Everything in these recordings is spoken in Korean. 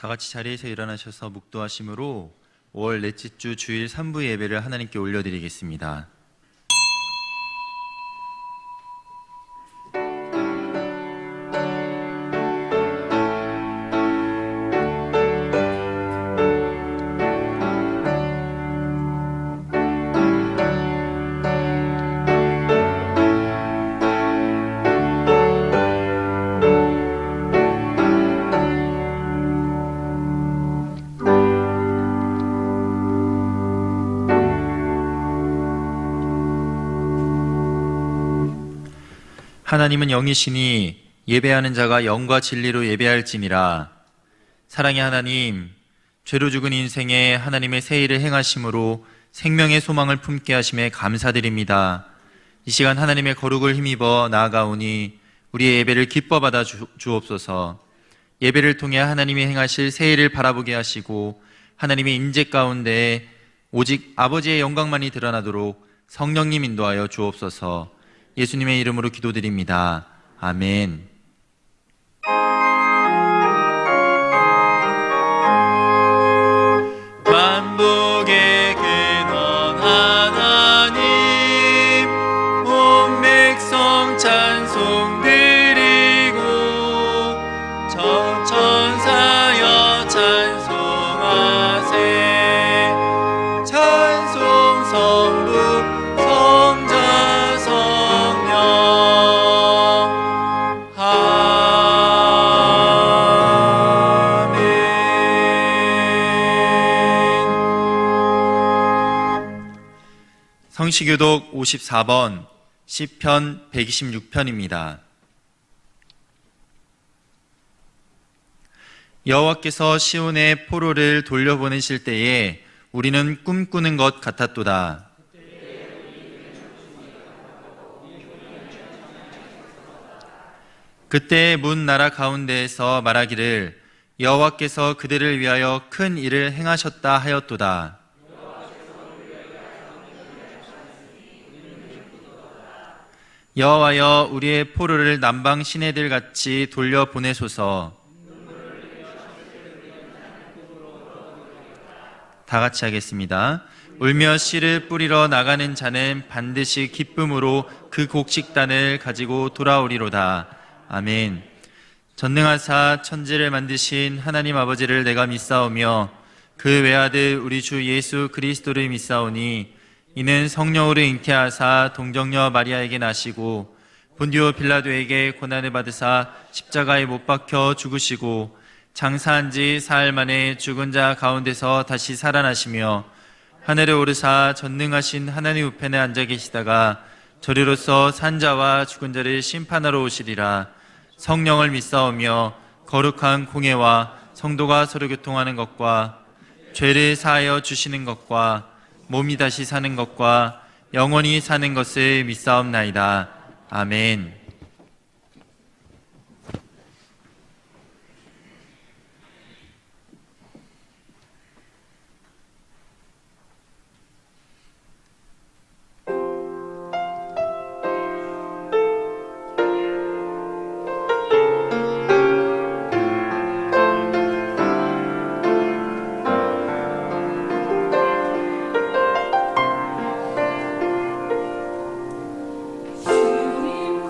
다 같이 자리에서 일어나셔서 묵도하심으로 5월 넷째 주 주일 3부 예배를 하나님께 올려드리겠습니다. 하나님은 영이시니 예배하는 자가 영과 진리로 예배할지니라. 사랑의 하나님, 죄로 죽은 인생에 하나님의 새 일을 행하심으로 생명의 소망을 품게 하심에 감사드립니다. 이 시간 하나님의 거룩을 힘입어 나아가오니 우리의 예배를 기뻐 받아 주옵소서. 예배를 통해 하나님이 행하실 새 일을 바라보게 하시고 하나님의 임재 가운데 오직 아버지의 영광만이 드러나도록 성령님 인도하여 주옵소서. 예수님의 이름으로 기도드립니다. 아멘. 만복의 근원 하나님, 온 백성 찬송 드리고 천사여 찬송하세. 찬송 성부 성자 성시교독 54번 시편 126편입니다. 여호와께서 시온의 포로를 돌려보내실 때에 우리는 꿈꾸는 것 같았도다. 그때 문 나라 가운데에서 말하기를 여호와께서 그들을 위하여 큰 일을 행하셨다 하였도다. 여호와여, 우리의 포로를 남방 시내들 같이 돌려보내소서. 다 같이 하겠습니다. 울며 씨를 뿌리러 나가는 자는 반드시 기쁨으로 그 곡식단을 가지고 돌아오리로다. 아멘. 전능하사 천지를 만드신 하나님 아버지를 내가 믿사오며 그 외아들 우리 주 예수 그리스도를 믿사오니 이는 성령으로 잉태하사 동정녀 마리아에게 나시고 본디오 빌라도에게 고난을 받으사 십자가에 못 박혀 죽으시고 장사한 지 사흘 만에 죽은 자 가운데서 다시 살아나시며 하늘에 오르사 전능하신 하나님 우편에 앉아 계시다가 저리로서 산 자와 죽은 자를 심판하러 오시리라. 성령을 믿사오며 거룩한 공예와 성도가 서로 교통하는 것과 죄를 사하여 주시는 것과 몸이 다시 사는 것과 영원히 사는 것을 믿사옵나이다. 아멘. 주님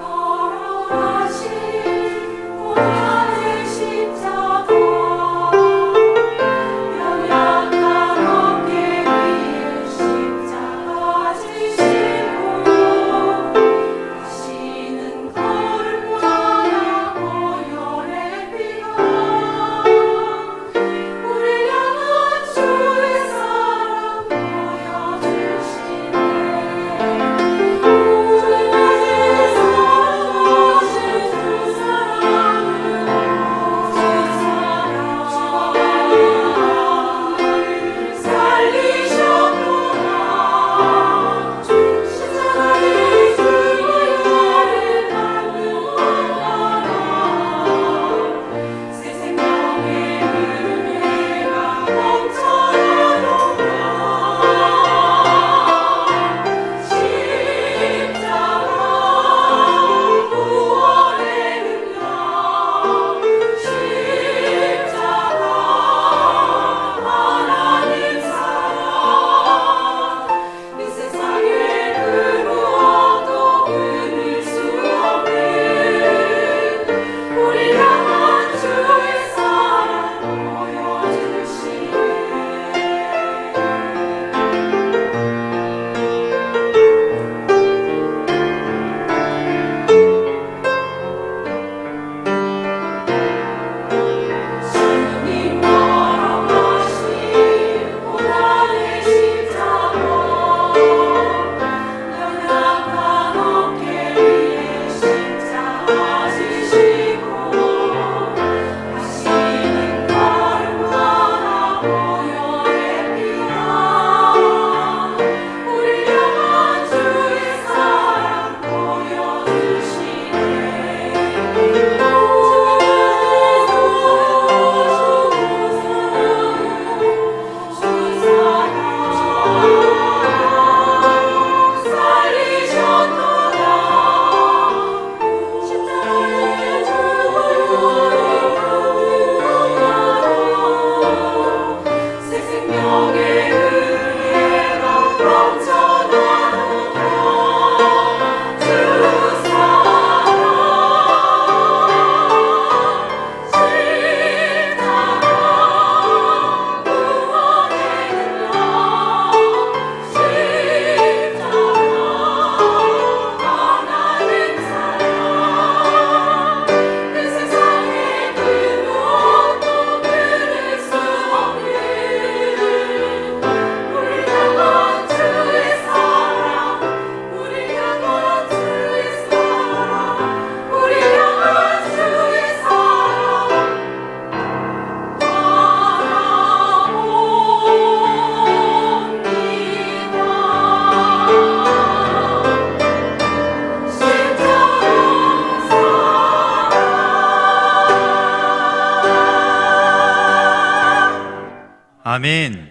아멘.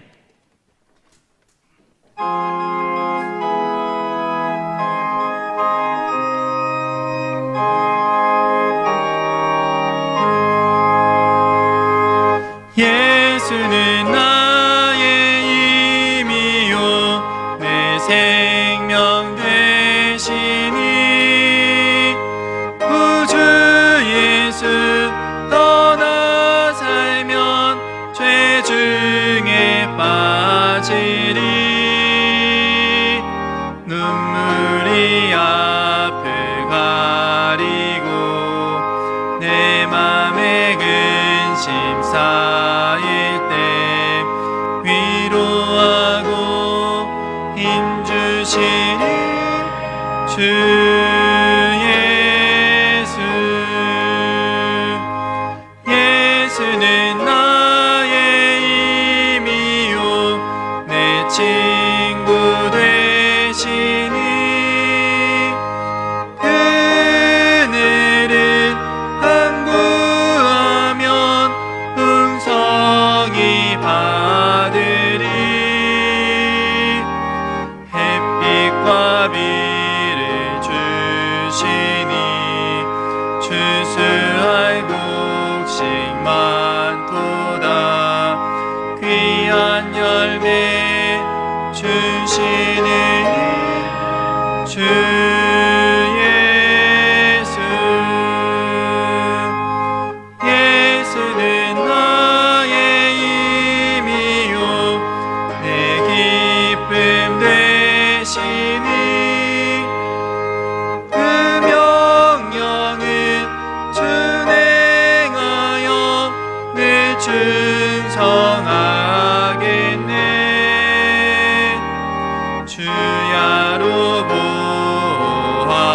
예수는 나의 힘이요 내 생명 되시니 구주 예수 떠나 살면 죄 중에 빠지리. 눈물이 앞을 가리고 내 맘에 근심 쌓일 때 위로하고 힘주시니 주 예수. 예수는 나의 힘이요 내 친구 되시니 그늘을 항구하면 풍성히 받으리. 햇빛과 비를 주시니 추수할 곡식 많도다. 귀한 열매 주시는 주 예수. 예수는 나의 힘이요 내 기쁨 되시니 그 명령은 준행하여 늘 충성하겠네. 주야로 보호하시며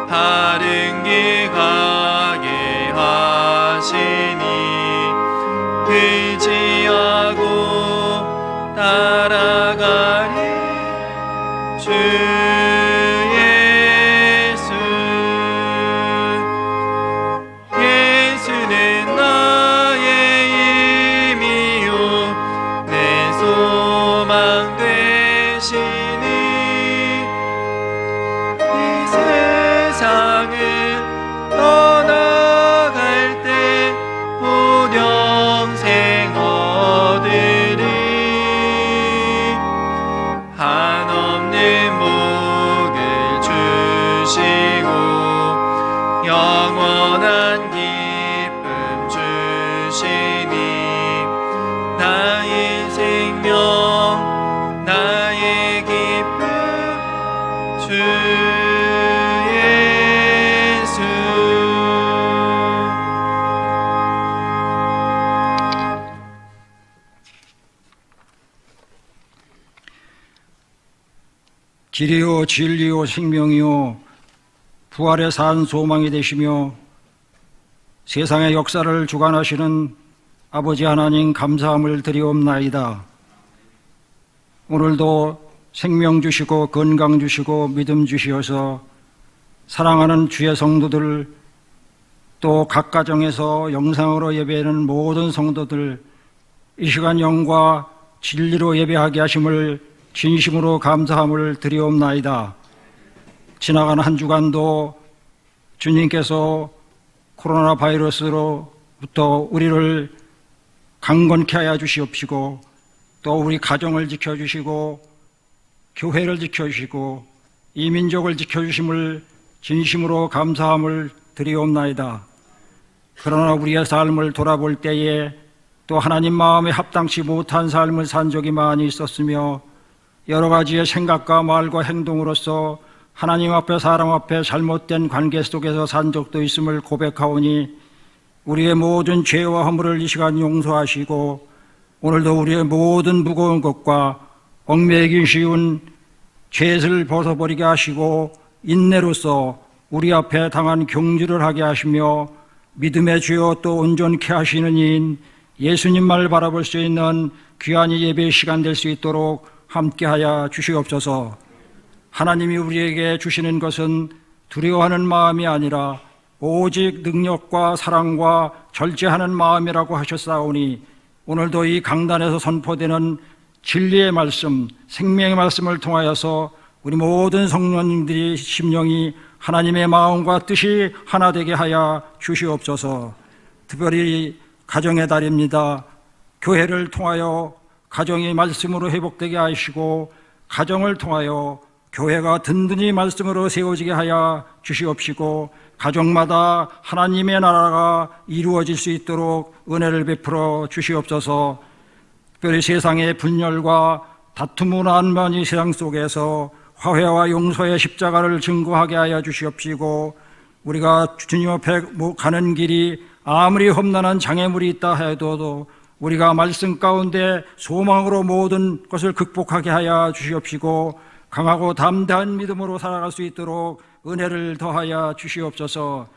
바른 길 가게 하시니 의지하고 따라가리 주 예수. 예수는 나의 힘이요 내 소망 되시니 이 세상을 떠나갈 때 본 영생 얻으리. 한없는 복을 주시고 영원한 기쁨 주시니 나의 생명 나의 기쁨 주 예수. 길이요 진리요 생명이요 부활의 산 소망이 되시며 세상의 역사를 주관하시는 아버지 하나님 감사함을 드리옵나이다. 오늘도 생명 주시고 건강 주시고 믿음 주시어서 사랑하는 주의 성도들, 또 각 가정에서 영상으로 예배하는 모든 성도들, 이 시간 영과 진리로 예배하게 하심을 진심으로 감사함을 드리옵나이다. 지나가는 한 주간도 주님께서 코로나 바이러스로부터 우리를 강건케 하여 주시옵시고, 또 우리 가정을 지켜주시고 교회를 지켜주시고 이 민족을 지켜주심을 진심으로 감사함을 드리옵나이다. 그러나 우리의 삶을 돌아볼 때에 또 하나님 마음에 합당치 못한 삶을 산 적이 많이 있었으며, 여러 가지의 생각과 말과 행동으로서 하나님 앞에 사람 앞에 잘못된 관계 속에서 산 적도 있음을 고백하오니, 우리의 모든 죄와 허물을 이 시간 용서하시고 오늘도 우리의 모든 무거운 것과 얽매이기 쉬운 죄를 벗어버리게 하시고 인내로서 우리 앞에 당한 경주를 하게 하시며 믿음의 주여 또 온전케 하시는 이인 예수님만을 바라볼 수 있는 귀한 예배의 시간 될 수 있도록 함께하여 주시옵소서. 하나님이 우리에게 주시는 것은 두려워하는 마음이 아니라 오직 능력과 사랑과 절제하는 마음이라고 하셨사오니, 오늘도 이 강단에서 선포되는 진리의 말씀, 생명의 말씀을 통하여서 우리 모든 성도님들이 심령이 하나님의 마음과 뜻이 하나 되게 하여 주시옵소서. 특별히 가정의 달입니다. 교회를 통하여 가정이 말씀으로 회복되게 하시고 가정을 통하여 교회가 든든히 말씀으로 세워지게 하여 주시옵시고 가정마다 하나님의 나라가 이루어질 수 있도록 은혜를 베풀어 주시옵소서. 특별히 세상의 분열과 다툼으로 한반이 세상 속에서 화해와 용서의 십자가를 증거하게 하여 주시옵시고 우리가 주님 앞에 가는 길이 아무리 험난한 장애물이 있다 해도 우리가 말씀 가운데 소망으로 모든 것을 극복하게 하여 주시옵시고 강하고 담대한 믿음으로 살아갈 수 있도록 은혜를 더하여 주시옵소서.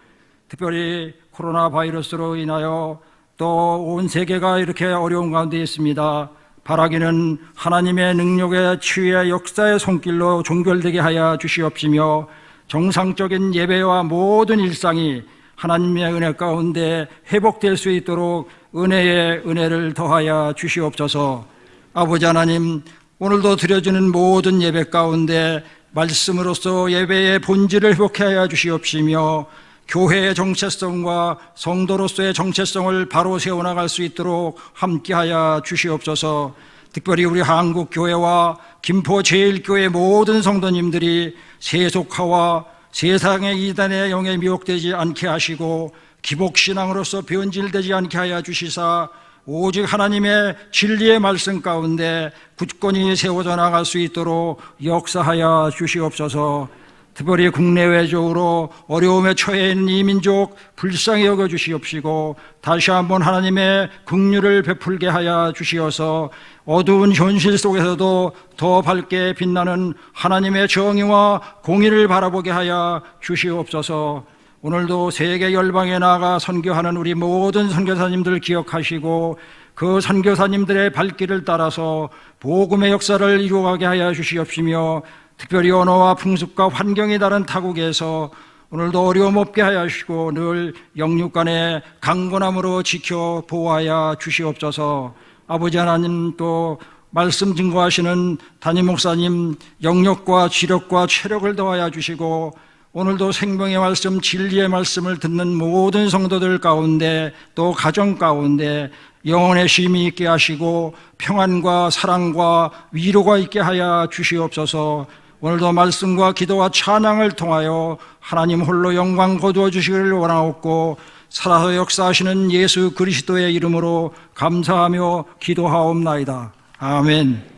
특별히 코로나 바이러스로 인하여 또 온 세계가 이렇게 어려운 가운데 있습니다. 바라기는 하나님의 능력의 치유의 역사의 손길로 종결되게 하여 주시옵시며 정상적인 예배와 모든 일상이 하나님의 은혜 가운데 회복될 수 있도록 은혜의 은혜를 더하여 주시옵소서. 아버지 하나님, 오늘도 드려지는 모든 예배 가운데 말씀으로써 예배의 본질을 회복하여 주시옵시며 교회의 정체성과 성도로서의 정체성을 바로 세워나갈 수 있도록 함께하여 주시옵소서. 특별히 우리 한국교회와 김포제일교회 모든 성도님들이 세속화와 세상의 이단의 영에 미혹되지 않게 하시고 기복신앙으로서 변질되지 않게 하여 주시사 오직 하나님의 진리의 말씀 가운데 굳건히 세워져 나갈 수 있도록 역사하여 주시옵소서. 특별히 국내외적으로 어려움에 처해 있는 이 민족 불쌍히 여겨 주시옵시고 다시 한번 하나님의 긍휼을 베풀게 하여 주시어서 어두운 현실 속에서도 더 밝게 빛나는 하나님의 정의와 공의를 바라보게 하여 주시옵소서. 오늘도 세계 열방에 나가 선교하는 우리 모든 선교사님들 기억하시고 그 선교사님들의 발길을 따라서 복음의 역사를 이루어가게 하여 주시옵시며 특별히 언어와 풍습과 환경이 다른 타국에서 오늘도 어려움 없게 하여 주시고 늘 영육간에 강건함으로 지켜 보호하여 주시옵소서. 아버지 하나님, 또 말씀 증거하시는 담임 목사님 영역과 지력과 체력을 더하여 주시고 오늘도 생명의 말씀, 진리의 말씀을 듣는 모든 성도들 가운데 또 가정 가운데 영혼의 쉼이 있게 하시고 평안과 사랑과 위로가 있게 하여 주시옵소서. 오늘도 말씀과 기도와 찬양을 통하여 하나님 홀로 영광 거두어 주시기를 원하옵고 살아서 역사하시는 예수 그리스도의 이름으로 감사하며 기도하옵나이다. 아멘.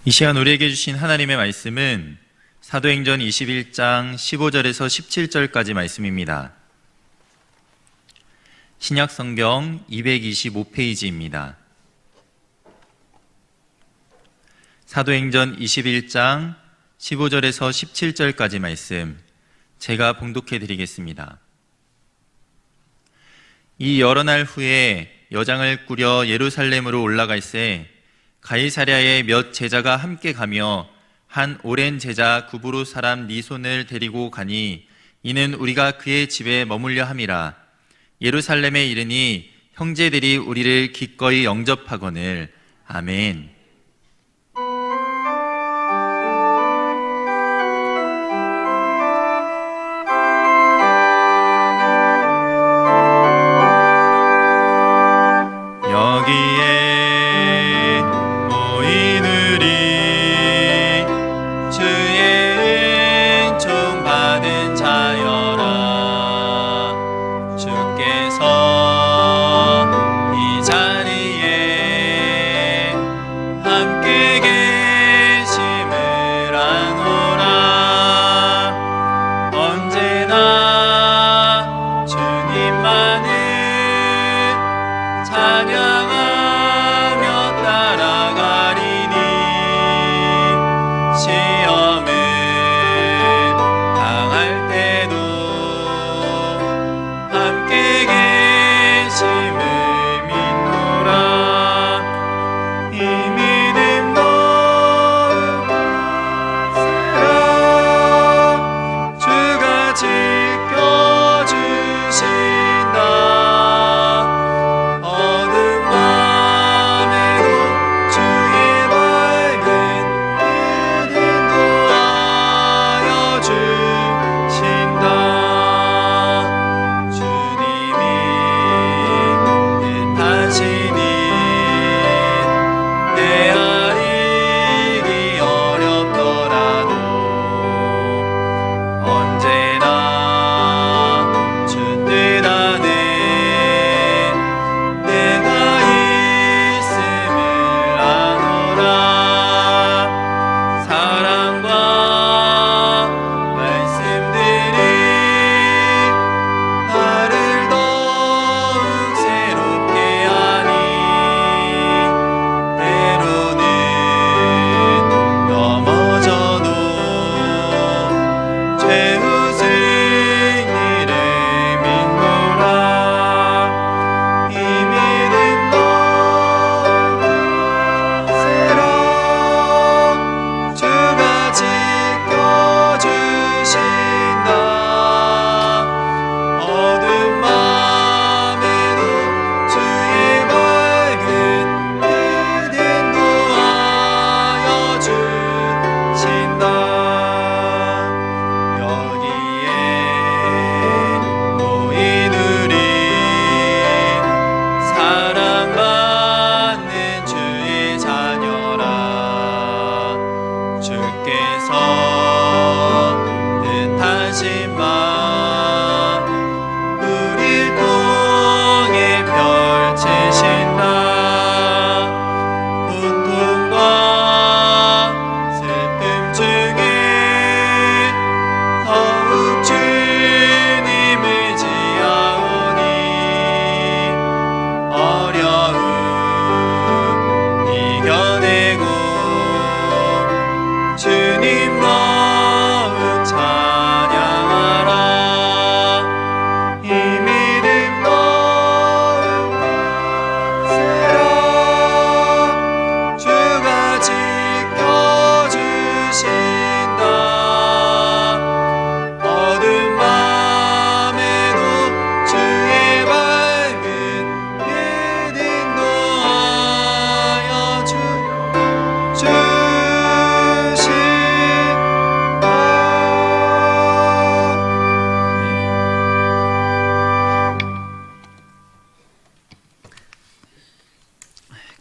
이 시간 우리에게 주신 하나님의 말씀은 사도행전 21장 15절에서 17절까지 말씀입니다. 신약 성경 225페이지입니다. 사도행전 21장 15절에서 17절까지 말씀 제가 봉독해 드리겠습니다. 이 여러 날 후에 여장을 꾸려 예루살렘으로 올라갈새 가이사랴에 몇 제자가 함께 가며 한 오랜 제자 구브로 사람 니손을 데리고 가니 이는 우리가 그의 집에 머물려 함이라. 예루살렘에 이르니 형제들이 우리를 기꺼이 영접하거늘. 아멘. 여기에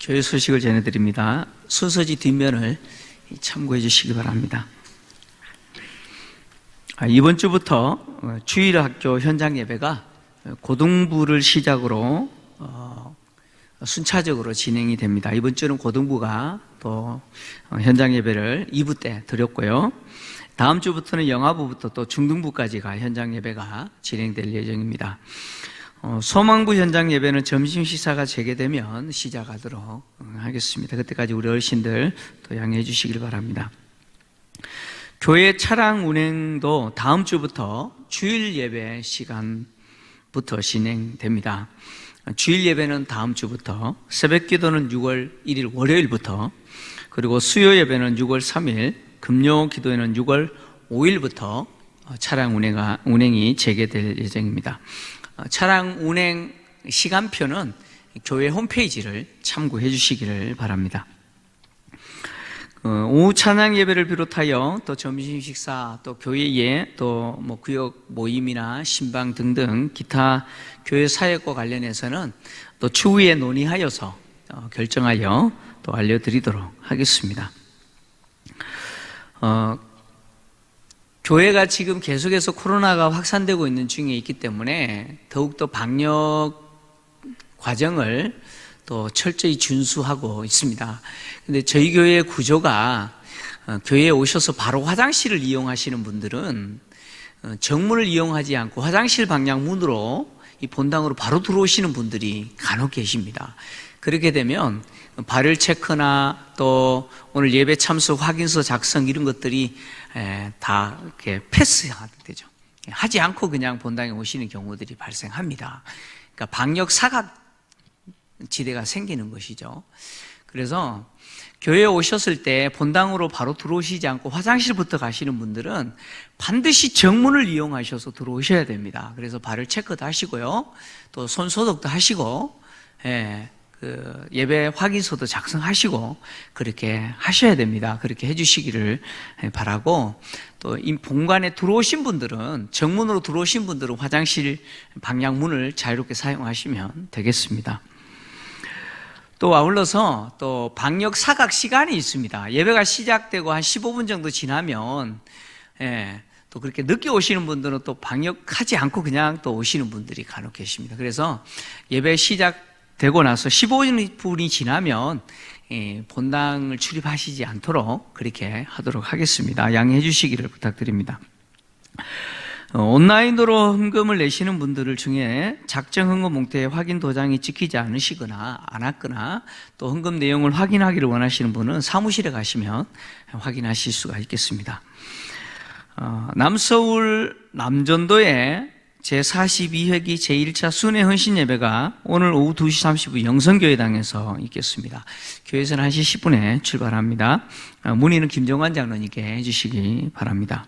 교회 소식을 전해드립니다. 순서지 뒷면을 참고해 주시기 바랍니다. 이번 주부터 주일학교 현장 예배가 고등부를 시작으로 순차적으로 진행이 됩니다. 이번 주는 고등부가 또 현장 예배를 2부 때 드렸고요. 다음 주부터는 영아부부터 또 중등부까지가 현장 예배가 진행될 예정입니다. 소망부 현장 예배는 점심 식사가 재개되면 시작하도록 하겠습니다. 그때까지 우리 어르신들 또 양해해 주시길 바랍니다. 교회 차량 운행도 다음 주부터 주일 예배 시간부터 진행됩니다. 주일 예배는 다음 주부터, 새벽 기도는 6월 1일 월요일부터, 그리고 수요 예배는 6월 3일, 금요 기도회는 6월 5일부터 차량 운행이 재개될 예정입니다. 차량 운행 시간표는 교회 홈페이지를 참고해 주시기를 바랍니다. 오후 찬양 예배를 비롯하여 또 점심 식사, 또 교회에 또 구역 모임이나 신방 등등 기타 교회 사역과 관련해서는 또 추후에 논의하여서 결정하여 또 알려드리도록 하겠습니다. 교회가 지금 계속해서 코로나가 확산되고 있는 중에 있기 때문에 더욱더 방역 과정을 또 철저히 준수하고 있습니다. 근데 저희 교회의 구조가 교회에 오셔서 바로 화장실을 이용하시는 분들은 정문을 이용하지 않고 화장실 방향 문으로 이 본당으로 바로 들어오시는 분들이 간혹 계십니다. 그렇게 되면 발열 체크나 또 오늘 예배 참석 확인서 작성 이런 것들이 다 이렇게 패스되죠. 하지 않고 그냥 본당에 오시는 경우들이 발생합니다. 그러니까 방역 사각 지대가 생기는 것이죠. 그래서 교회에 오셨을 때 본당으로 바로 들어오시지 않고 화장실부터 가시는 분들은 반드시 정문을 이용하셔서 들어오셔야 됩니다. 그래서 발열 체크도 하시고요, 또 손 소독도 하시고, 예배 확인서도 작성하시고 그렇게 하셔야 됩니다. 그렇게 해주시기를 바라고, 또 이 본관에 들어오신 분들은, 정문으로 들어오신 분들은 화장실 방향문을 자유롭게 사용하시면 되겠습니다. 또 아울러서 또 방역 사각 시간이 있습니다. 예배가 시작되고 한 15분 정도 지나면 또 그렇게 늦게 오시는 분들은 또 방역하지 않고 그냥 또 오시는 분들이 간혹 계십니다. 그래서 예배 시작되고 나서 15분이 지나면 본당을 출입하시지 않도록 그렇게 하도록 하겠습니다. 양해해 주시기를 부탁드립니다. 온라인으로 헌금을 내시는 분들 중에 작정 헌금 봉투에 확인 도장이 찍히지 않으시거나 안 왔거나 또 헌금 내용을 확인하기를 원하시는 분은 사무실에 가시면 확인하실 수가 있겠습니다. 남서울 남전도에 제42회기 제1차 순회 헌신 예배가 오늘 오후 2시 30분 영성교회당에서 있겠습니다. 교회에서는 1시 10분에 출발합니다. 문의는 김정환 장로님께 해주시기 바랍니다.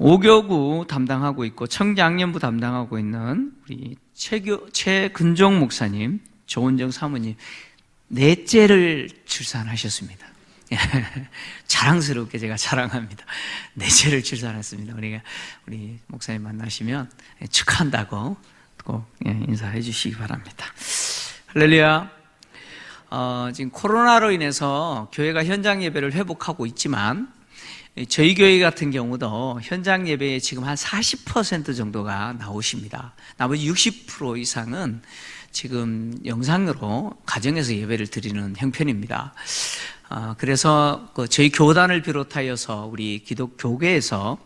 오교구 담당하고 있고 청장년부 담당하고 있는 우리 최근종 목사님, 조은정 사모님 넷째를 출산하셨습니다. 자랑스럽게 제가 자랑합니다. 넷째를 출산했습니다. 우리 목사님 만나시면 축하한다고 꼭 인사해 주시기 바랍니다. 할렐루야. 지금 코로나로 인해서 교회가 현장 예배를 회복하고 있지만 저희 교회 같은 경우도 현장 예배에 지금 한 40% 정도가 나오십니다. 나머지 60% 이상은 지금 영상으로 가정에서 예배를 드리는 형편입니다. 그래서 저희 교단을 비롯하여서 우리 기독교계에서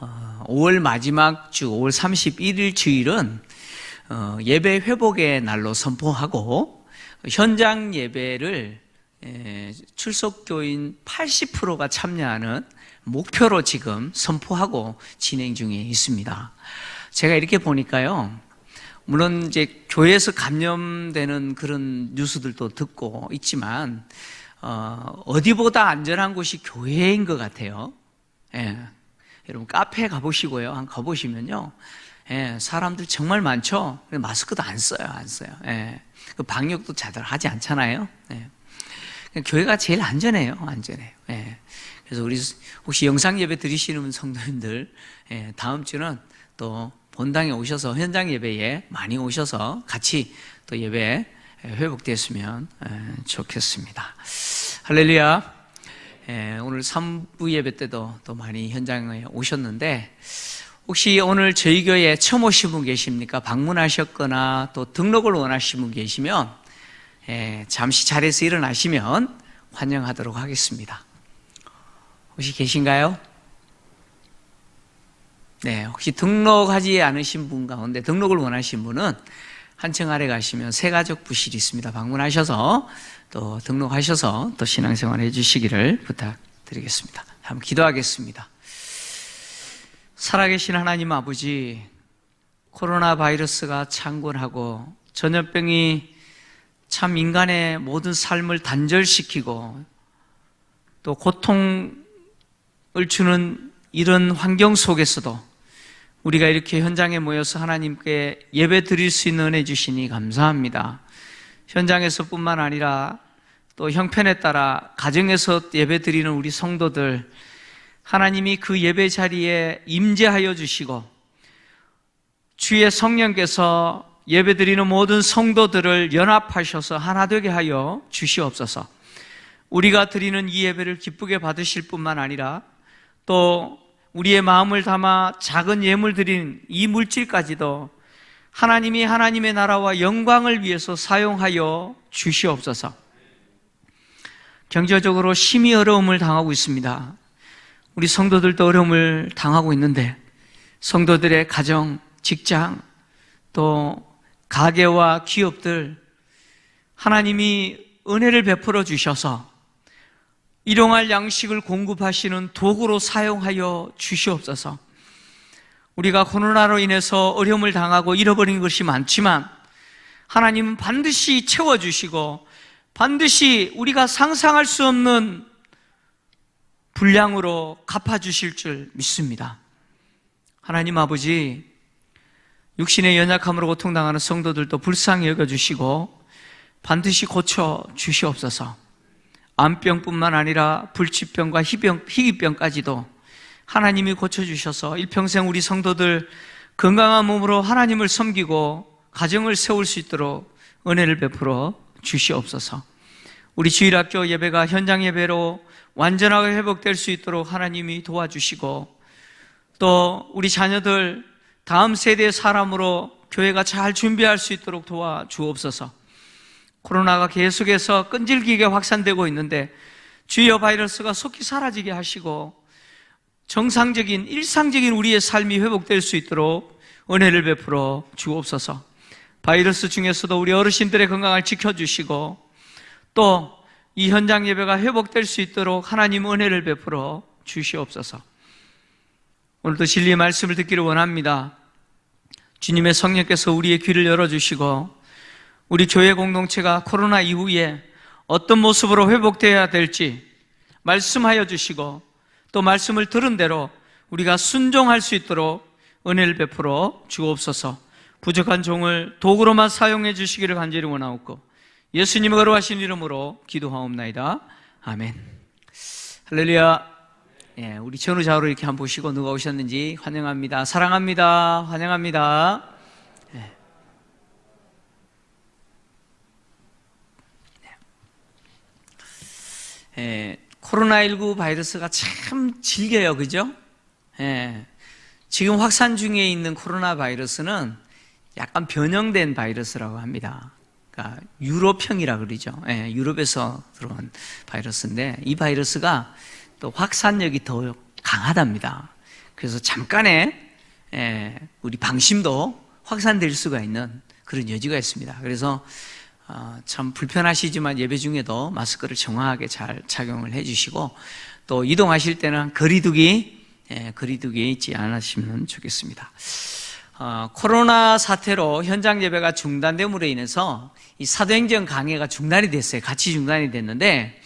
5월 마지막 주 5월 31일 주일은 예배 회복의 날로 선포하고 현장 예배를 출석교인 80%가 참여하는 목표로 지금 선포하고 진행 중에 있습니다. 제가 이렇게 보니까요, 물론 이제 교회에서 감염되는 그런 뉴스들도 듣고 있지만 어디보다 안전한 곳이 교회인 것 같아요. 여러분 카페 가보시고요, 한번 가보시면요, 사람들 정말 많죠. 마스크도 안 써요. 그 방역도 잘 하지 않잖아요. 교회가 제일 안전해요. 그래서 우리 혹시 영상 예배 드리시는 성도님들, 다음 주는 또 본당에 오셔서 현장 예배에 많이 오셔서 같이 또 예배 회복됐으면 좋겠습니다. 할렐루야. 오늘 3부 예배 때도 또 많이 현장에 오셨는데, 혹시 오늘 저희 교회에 처음 오신 분 계십니까? 방문하셨거나 또 등록을 원하시는 분 계시면 잠시 자리에서 일어나시면 환영하도록 하겠습니다. 혹시 계신가요? 네, 혹시 등록하지 않으신 분 가운데 등록을 원하신 분은 한층 아래 가시면 새가족 부실이 있습니다. 방문하셔서 또 등록하셔서 또 신앙생활 해주시기를 부탁드리겠습니다. 한번 기도하겠습니다. 살아계신 하나님 아버지, 코로나 바이러스가 창궐하고 전염병이 참 인간의 모든 삶을 단절시키고 또 고통을 주는 이런 환경 속에서도 우리가 이렇게 현장에 모여서 하나님께 예배 드릴 수 있는 은혜 주시니 감사합니다. 현장에서뿐만 아니라 또 형편에 따라 가정에서 예배 드리는 우리 성도들, 하나님이 그 예배 자리에 임재하여 주시고 주의 성령께서 예배 드리는 모든 성도들을 연합하셔서 하나 되게 하여 주시옵소서. 우리가 드리는 이 예배를 기쁘게 받으실 뿐만 아니라 또 우리의 마음을 담아 작은 예물 드린 이 물질까지도 하나님이 하나님의 나라와 영광을 위해서 사용하여 주시옵소서. 경제적으로 심히 어려움을 당하고 있습니다. 우리 성도들도 어려움을 당하고 있는데 성도들의 가정, 직장, 또 가게와 기업들, 하나님이 은혜를 베풀어 주셔서 일용할 양식을 공급하시는 도구로 사용하여 주시옵소서. 우리가 코로나로 인해서 어려움을 당하고 잃어버린 것이 많지만 하나님은 반드시 채워주시고 반드시 우리가 상상할 수 없는 분량으로 갚아주실 줄 믿습니다. 하나님 아버지, 육신의 연약함으로 고통당하는 성도들도 불쌍히 여겨주시고 반드시 고쳐주시옵소서. 암병뿐만 아니라 불치병과 희귀병까지도 하나님이 고쳐주셔서 일평생 우리 성도들 건강한 몸으로 하나님을 섬기고 가정을 세울 수 있도록 은혜를 베풀어 주시옵소서. 우리 주일학교 예배가 현장 예배로 완전하게 회복될 수 있도록 하나님이 도와주시고 또 우리 자녀들 다음 세대의 사람으로 교회가 잘 준비할 수 있도록 도와주옵소서. 코로나가 계속해서 끈질기게 확산되고 있는데 주여 바이러스가 속히 사라지게 하시고 정상적인 일상적인 우리의 삶이 회복될 수 있도록 은혜를 베풀어 주옵소서. 바이러스 중에서도 우리 어르신들의 건강을 지켜주시고 또 이 현장 예배가 회복될 수 있도록 하나님 은혜를 베풀어 주시옵소서. 오늘도 진리의 말씀을 듣기를 원합니다. 주님의 성령께서 우리의 귀를 열어주시고 우리 교회 공동체가 코로나 이후에 어떤 모습으로 회복되어야 될지 말씀하여 주시고 또 말씀을 들은 대로 우리가 순종할 수 있도록 은혜를 베풀어 주옵소서. 부족한 종을 도구로만 사용해 주시기를 간절히 원하옵고 예수님의 거룩하신 이름으로 기도하옵나이다. 아멘. 할렐루야. 우리 전후좌우로 이렇게 한번 보시고 누가 오셨는지 환영합니다. 사랑합니다. 환영합니다. 코로나19 바이러스가 참 질겨요, 그죠? 지금 확산 중에 있는 코로나 바이러스는 약간 변형된 바이러스라고 합니다. 그러니까 유럽형이라 그러죠. 유럽에서 들어온 바이러스인데 이 바이러스가 또 확산력이 더 강하답니다. 그래서 잠깐의 우리 방심도 확산될 수가 있는 그런 여지가 있습니다. 그래서 참 불편하시지만 예배 중에도 마스크를 정확하게 잘 착용을 해주시고 또 이동하실 때는 거리두기 잊지 않으시면 좋겠습니다. 코로나 사태로 현장 예배가 중단됨으로 인해서 이 사도행전 강해가 중단이 됐어요. 같이 중단이 됐는데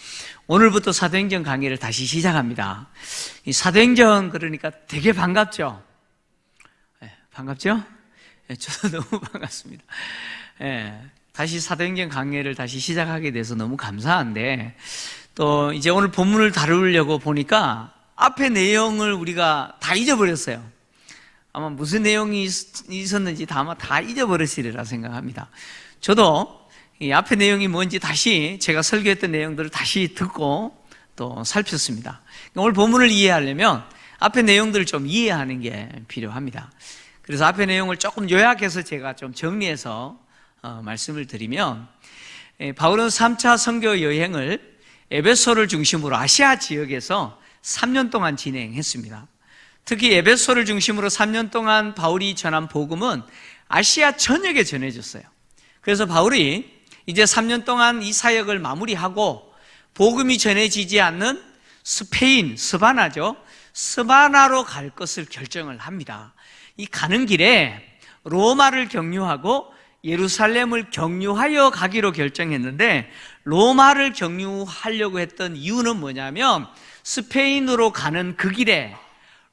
오늘부터 사도행전 강의를 다시 시작합니다. 이 사도행전 그러니까 되게 반갑죠? 반갑죠? 저도 너무 반갑습니다. 다시 사도행전 강의를 다시 시작하게 돼서 너무 감사한데 또 이제 오늘 본문을 다루려고 보니까 앞에 내용을 우리가 다 잊어버렸어요. 아마 무슨 내용이 있었는지 아마 다 잊어버렸으리라 생각합니다. 저도 이 앞에 내용이 뭔지 다시 제가 설교했던 내용들을 다시 듣고 또 살폈습니다. 오늘 본문을 이해하려면 앞에 내용들을 좀 이해하는 게 필요합니다. 그래서 앞에 내용을 조금 요약해서 제가 좀 정리해서 말씀을 드리면, 바울은 3차 선교 여행을 에베소를 중심으로 아시아 지역에서 3년 동안 진행했습니다. 특히 에베소를 중심으로 3년 동안 바울이 전한 복음은 아시아 전역에 전해졌어요. 그래서 바울이 이제 3년 동안 이 사역을 마무리하고 복음이 전해지지 않는 스페인, 스바나죠. 스바나로 갈 것을 결정을 합니다. 이 가는 길에 로마를 경유하고 예루살렘을 경유하여 가기로 결정했는데, 로마를 경유하려고 했던 이유는 뭐냐면 스페인으로 가는 그 길에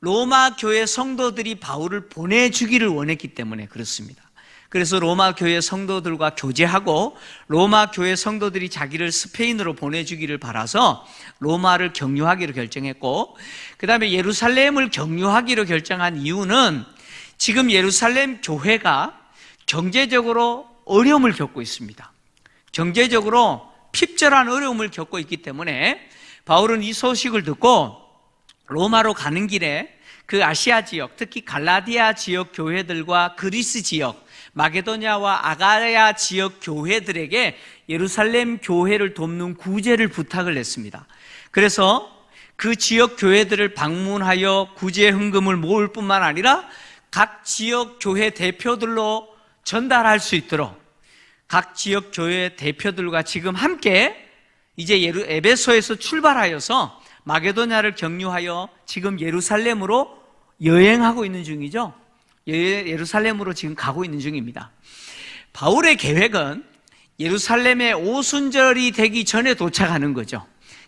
로마 교회 성도들이 바울을 보내주기를 원했기 때문에 그렇습니다. 그래서 로마 교회 성도들과 교제하고 로마 교회 성도들이 자기를 스페인으로 보내주기를 바라서 로마를 경유하기로 결정했고, 그 다음에 예루살렘을 경유하기로 결정한 이유는 지금 예루살렘 교회가 경제적으로 어려움을 겪고 있습니다. 경제적으로 핍절한 어려움을 겪고 있기 때문에 바울은 이 소식을 듣고 로마로 가는 길에 그 아시아 지역, 특히 갈라디아 지역 교회들과 그리스 지역, 마게도냐와 아가야 지역 교회들에게 예루살렘 교회를 돕는 구제를 부탁을 했습니다. 그래서 그 지역 교회들을 방문하여 구제 헌금을 모을 뿐만 아니라 각 지역 교회 대표들로 전달할 수 있도록 각 지역 교회 대표들과 지금 함께 이제 에베소에서 출발하여서 마게도냐를 경유하여 지금 예루살렘으로 여행하고 있는 중이죠. 예루살렘으로 지금 가고 있는 중입니다. 바울의 계획은 예루살렘에 오순절이 되기 전에 도착하는 거죠.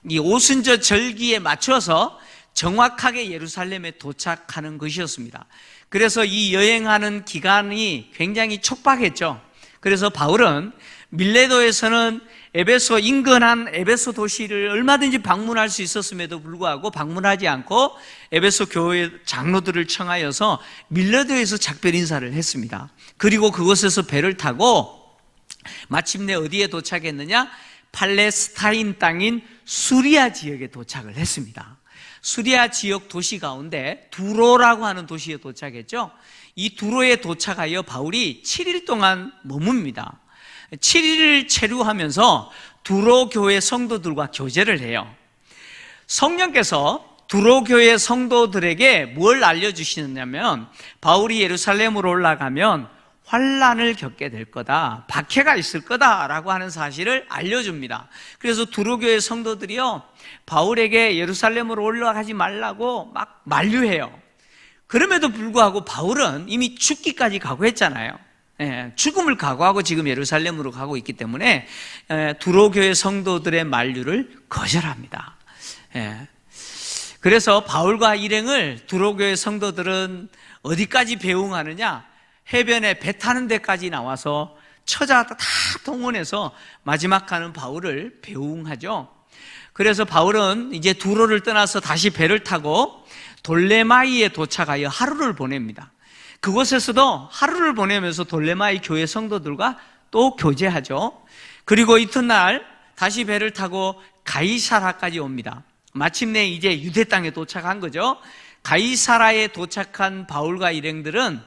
이 오순절 절기에 맞춰서 정확하게 예루살렘에 도착하는 것이었습니다. 그래서 이 여행하는 기간이 굉장히 촉박했죠. 그래서 바울은 밀레도에서는 에베소 인근한 에베소 도시를 얼마든지 방문할 수 있었음에도 불구하고 방문하지 않고 에베소 교회 장로들을 청하여서 밀레도에서 작별 인사를 했습니다. 그리고 그곳에서 배를 타고 마침내 어디에 도착했느냐? 팔레스타인 땅인 수리아 지역에 도착을 했습니다. 수리아 지역 도시 가운데 두로라고 하는 도시에 도착했죠. 이 두로에 도착하여 바울이 7일 동안 머뭅니다. 7일을 체류하면서 두로 교회 성도들과 교제를 해요. 성령께서 두로 교회 성도들에게 뭘 알려주시느냐면, 바울이 예루살렘으로 올라가면 환난을 겪게 될 거다, 박해가 있을 거다라고 하는 사실을 알려줍니다. 그래서 두로 교회 성도들이요, 바울에게 예루살렘으로 올라가지 말라고 막 만류해요. 그럼에도 불구하고 바울은 이미 죽기까지 각오했잖아요. 죽음을 각오하고 지금 예루살렘으로 가고 있기 때문에 두로 교회 성도들의 만류를 거절합니다. 그래서 바울과 일행을 두로 교회 성도들은 어디까지 배웅하느냐? 해변에 배 타는 데까지 나와서 처자 다 동원해서 마지막 가는 바울을 배웅하죠. 그래서 바울은 이제 두로를 떠나서 다시 배를 타고 돌레마이에 도착하여 하루를 보냅니다. 그곳에서도 하루를 보내면서 돌레마이 교회 성도들과 또 교제하죠. 그리고 이튿날 다시 배를 타고 가이사라까지 옵니다. 마침내 이제 유대 땅에 도착한 거죠. 가이사라에 도착한 바울과 일행들은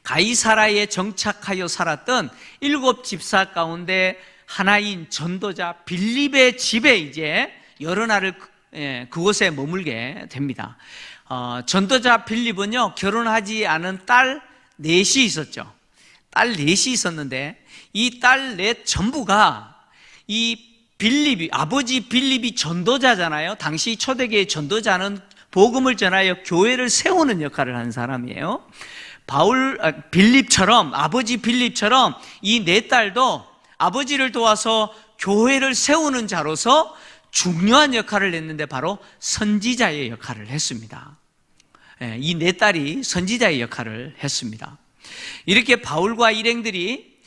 가이사라에 정착하여 살았던 7 집사 가운데 하나인 전도자 빌립의 집에 이제 여러 날을 그곳에 머물게 됩니다. 전도자 빌립은요, 결혼하지 않은 딸 넷이 있었죠. 딸 넷이 있었는데 이 딸 넷 전부가 이 빌립이, 아버지 빌립이 전도자잖아요. 당시 초대교회 전도자는 복음을 전하여 교회를 세우는 역할을 하는 사람이에요. 빌립처럼, 아버지 빌립처럼 이 네 딸도 아버지를 도와서 교회를 세우는 자로서 중요한 역할을 했는데 바로 선지자의 역할을 했습니다. 이 네 딸이 선지자의 역할을 했습니다. 이렇게 바울과 일행들이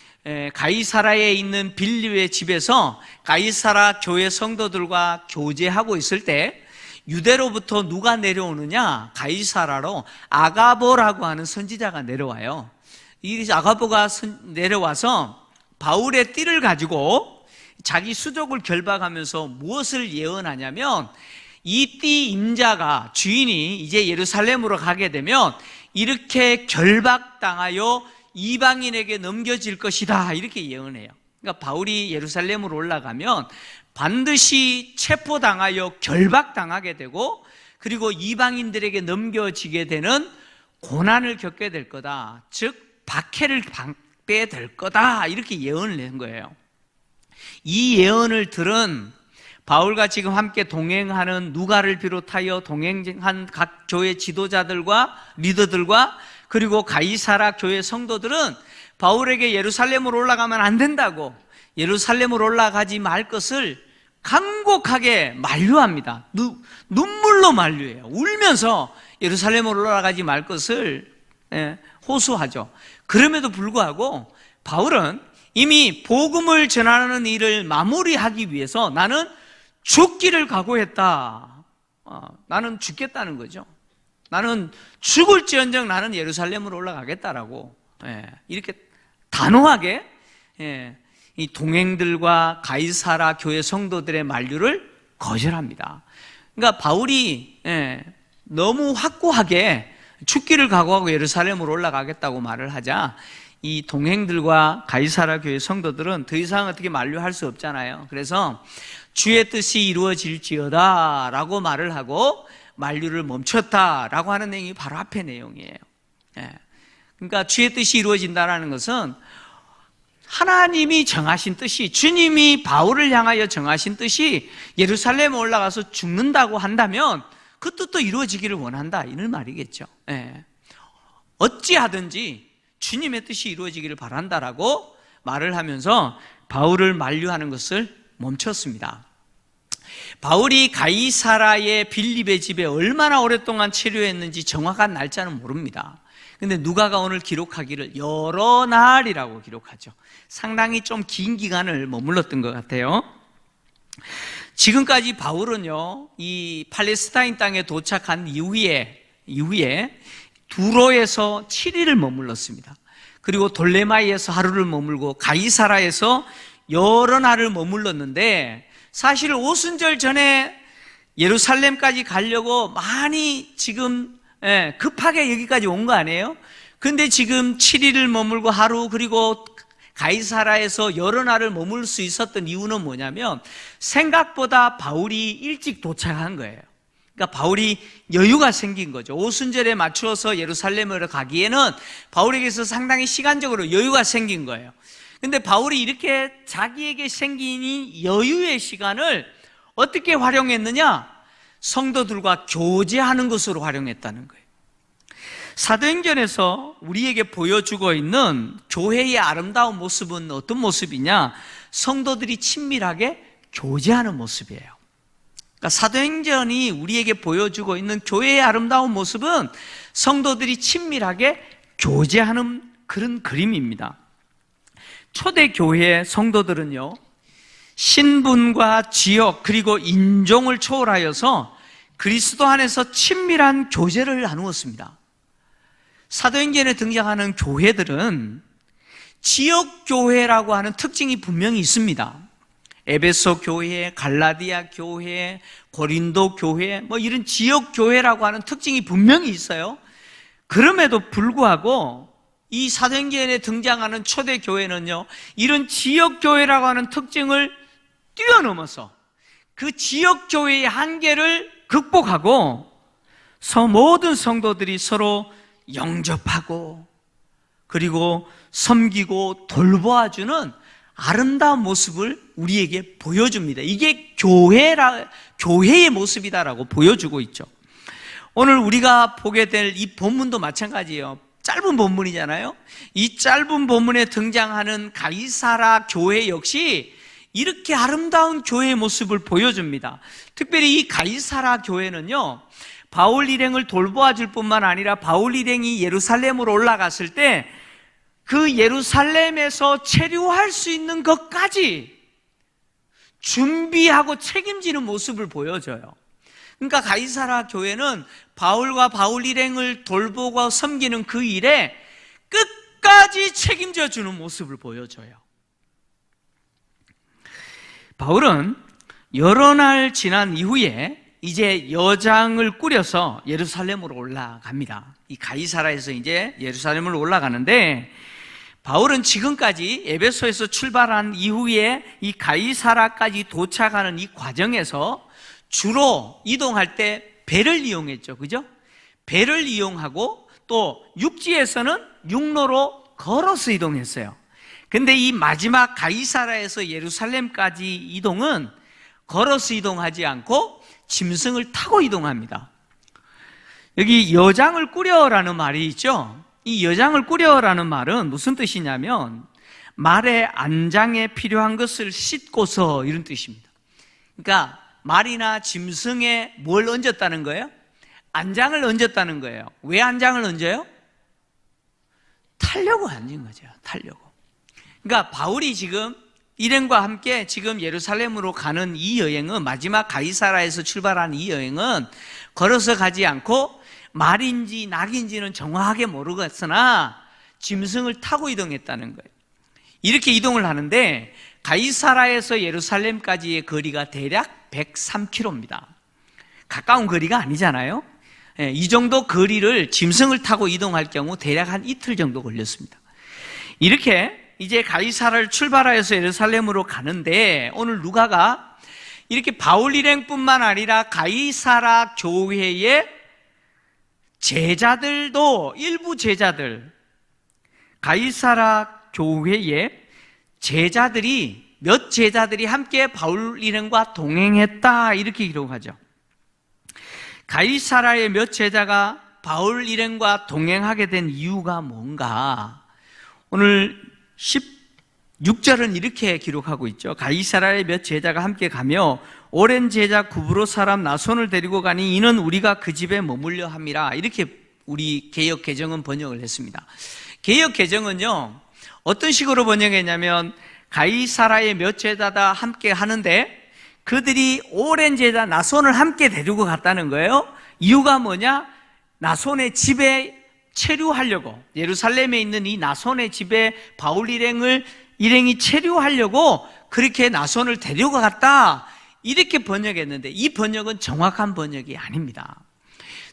가이사라에 있는 빌립의 집에서 가이사라 교회 성도들과 교제하고 있을 때 유대로부터 누가 내려오느냐? 가이사라로 아가보라고 하는 선지자가 내려와요. 이 아가보가 내려와서 바울의 띠를 가지고 자기 수족을 결박하면서 무엇을 예언하냐면 이 띠 임자가 주인이 이제 예루살렘으로 가게 되면 이렇게 결박당하여 이방인에게 넘겨질 것이다, 이렇게 예언해요. 그러니까 바울이 예루살렘으로 올라가면 반드시 체포당하여 결박당하게 되고 그리고 이방인들에게 넘겨지게 되는 고난을 겪게 될 거다, 즉 박해를 받게 될 거다, 이렇게 예언을 낸 거예요. 이 예언을 들은 바울과 지금 함께 동행하는 누가를 비롯하여 동행한 각 교회 지도자들과 리더들과 그리고 가이사라 교회 성도들은 바울에게 예루살렘으로 올라가면 안 된다고, 예루살렘으로 올라가지 말 것을 간곡하게 만류합니다. 눈물로 만류해요. 울면서 예루살렘으로 올라가지 말 것을 호소하죠. 그럼에도 불구하고 바울은 이미 복음을 전하는 일을 마무리하기 위해서 나는 죽기를 각오했다. 나는 죽겠다는 거죠. 나는 죽을지언정 나는 예루살렘으로 올라가겠다라고 이렇게 단호하게 이 동행들과 가이사라 교회 성도들의 만류를 거절합니다. 그러니까 바울이 너무 확고하게 죽기를 각오하고 예루살렘으로 올라가겠다고 말을 하자 이 동행들과 가이사라 교회 성도들은 더 이상 어떻게 만류할 수 없잖아요. 그래서 주의 뜻이 이루어질지어다 라고 말을 하고 만류를 멈췄다라고 하는 내용이 바로 앞의 내용이에요. 그러니까 주의 뜻이 이루어진다는 것은 하나님이 정하신 뜻이, 주님이 바울을 향하여 정하신 뜻이 예루살렘에 올라가서 죽는다고 한다면 그 뜻도 이루어지기를 원한다, 이런 말이겠죠. 어찌하든지 주님의 뜻이 이루어지기를 바란다라고 말을 하면서 바울을 만류하는 것을 멈췄습니다. 바울이 가이사라의 빌립의 집에 얼마나 오랫동안 체류했는지 정확한 날짜는 모릅니다. 근데 누가가 오늘 기록하기를 여러 날이라고 기록하죠. 상당히 좀 긴 기간을 머물렀던 것 같아요. 지금까지 바울은요, 이 팔레스타인 땅에 도착한 이후에 두로에서 7일을 머물렀습니다. 그리고 돌레마이에서 하루를 머물고 가이사라에서 여러 날을 머물렀는데, 사실 오순절 전에 예루살렘까지 가려고 많이 지금 급하게 여기까지 온 거 아니에요? 근데 지금 7일을 머물고 하루, 그리고 가이사라에서 여러 날을 머물 수 있었던 이유는 뭐냐면 생각보다 바울이 일찍 도착한 거예요. 그러니까 바울이 여유가 생긴 거죠. 오순절에 맞추어서 예루살렘으로 가기에는 바울에게서 상당히 시간적으로 여유가 생긴 거예요. 근데 바울이 이렇게 자기에게 생긴 이 여유의 시간을 어떻게 활용했느냐? 성도들과 교제하는 것으로 활용했다는 거예요. 사도행전에서 우리에게 보여주고 있는 교회의 아름다운 모습은 어떤 모습이냐? 성도들이 친밀하게 교제하는 모습이에요. 그러니까 사도행전이 우리에게 보여주고 있는 교회의 아름다운 모습은 성도들이 친밀하게 교제하는 그런 그림입니다. 초대교회의 성도들은요, 신분과 지역 그리고 인종을 초월하여서 그리스도 안에서 친밀한 교제를 나누었습니다. 사도행전에 등장하는 교회들은 지역교회라고 하는 특징이 분명히 있습니다. 에베소 교회, 갈라디아 교회, 고린도 교회, 이런 지역교회라고 하는 특징이 분명히 있어요. 그럼에도 불구하고 이 사도행전에 등장하는 초대교회는요, 이런 지역교회라고 하는 특징을 뛰어넘어서 그 지역교회의 한계를 극복하고 모든 성도들이 서로 영접하고 그리고 섬기고 돌보아주는 아름다운 모습을 우리에게 보여줍니다. 이게 교회의 모습이다라고 보여주고 있죠. 오늘 우리가 보게 될 이 본문도 마찬가지예요. 짧은 본문이잖아요. 이 짧은 본문에 등장하는 가이사라 교회 역시 이렇게 아름다운 교회의 모습을 보여줍니다. 특별히 이 가이사라 교회는요, 바울 일행을 돌보아 줄 뿐만 아니라 바울 일행이 예루살렘으로 올라갔을 때 그 예루살렘에서 체류할 수 있는 것까지 준비하고 책임지는 모습을 보여줘요. 그러니까 가이사라 교회는 바울과 바울 일행을 돌보고 섬기는 그 일에 끝까지 책임져 주는 모습을 보여줘요. 바울은 여러 날 지난 이후에 이제 여장을 꾸려서 예루살렘으로 올라갑니다. 이 가이사라에서 이제 예루살렘으로 올라가는데, 바울은 지금까지 에베소에서 출발한 이후에 이 가이사라까지 도착하는 이 과정에서 주로 이동할 때 배를 이용했죠. 그죠? 배를 이용하고 또 육지에서는 육로로 걸어서 이동했어요. 근데 이 마지막 가이사라에서 예루살렘까지 이동은 걸어서 이동하지 않고 짐승을 타고 이동합니다. 여기 여장을 꾸려라는 말이 있죠. 이 여장을 꾸려라는 말은 무슨 뜻이냐면 말의 안장에 필요한 것을 싣고서, 이런 뜻입니다. 그러니까 말이나 짐승에 뭘 얹었다는 거예요? 안장을 얹었다는 거예요. 왜 안장을 얹어요? 타려고 얹은 거죠. 타려고. 그러니까 바울이 지금 일행과 함께 지금 예루살렘으로 가는 이 여행은, 마지막 가이사라에서 출발한 이 여행은 걸어서 가지 않고 말인지 낙인지는 정확하게 모르겠으나 짐승을 타고 이동했다는 거예요. 이렇게 이동을 하는데 가이사라에서 예루살렘까지의 거리가 대략 103km입니다. 가까운 거리가 아니잖아요. 이 정도 거리를 짐승을 타고 이동할 경우 대략 한 이틀 정도 걸렸습니다. 이렇게 이제 가이사라를 출발하여서 예루살렘으로 가는데, 오늘 누가가 이렇게 바울 일행뿐만 아니라 가이사라 교회의 제자들도, 일부 제자들, 가이사라 교회의 제자들이, 몇 제자들이 함께 바울 일행과 동행했다, 이렇게 기록하죠. 가이사라의 몇 제자가 바울 일행과 동행하게 된 이유가 뭔가, 오늘 16절은 이렇게 기록하고 있죠. 가이사라의 몇 제자가 함께 가며 오랜 제자 구브로 사람 나손을 데리고 가니 이는 우리가 그 집에 머물려 함이라, 이렇게 우리 개역 개정은 번역을 했습니다. 개역 개정은요, 어떤 식으로 번역했냐면 가이사라의 몇 제자다 함께 하는데 그들이 오랜 제자 나손을 함께 데리고 갔다는 거예요. 이유가 뭐냐? 나손의 집에 체류하려고, 예루살렘에 있는 이 나손의 집에 바울 일행이 체류하려고 그렇게 나손을 데려갔다, 이렇게 번역했는데 이 번역은 정확한 번역이 아닙니다.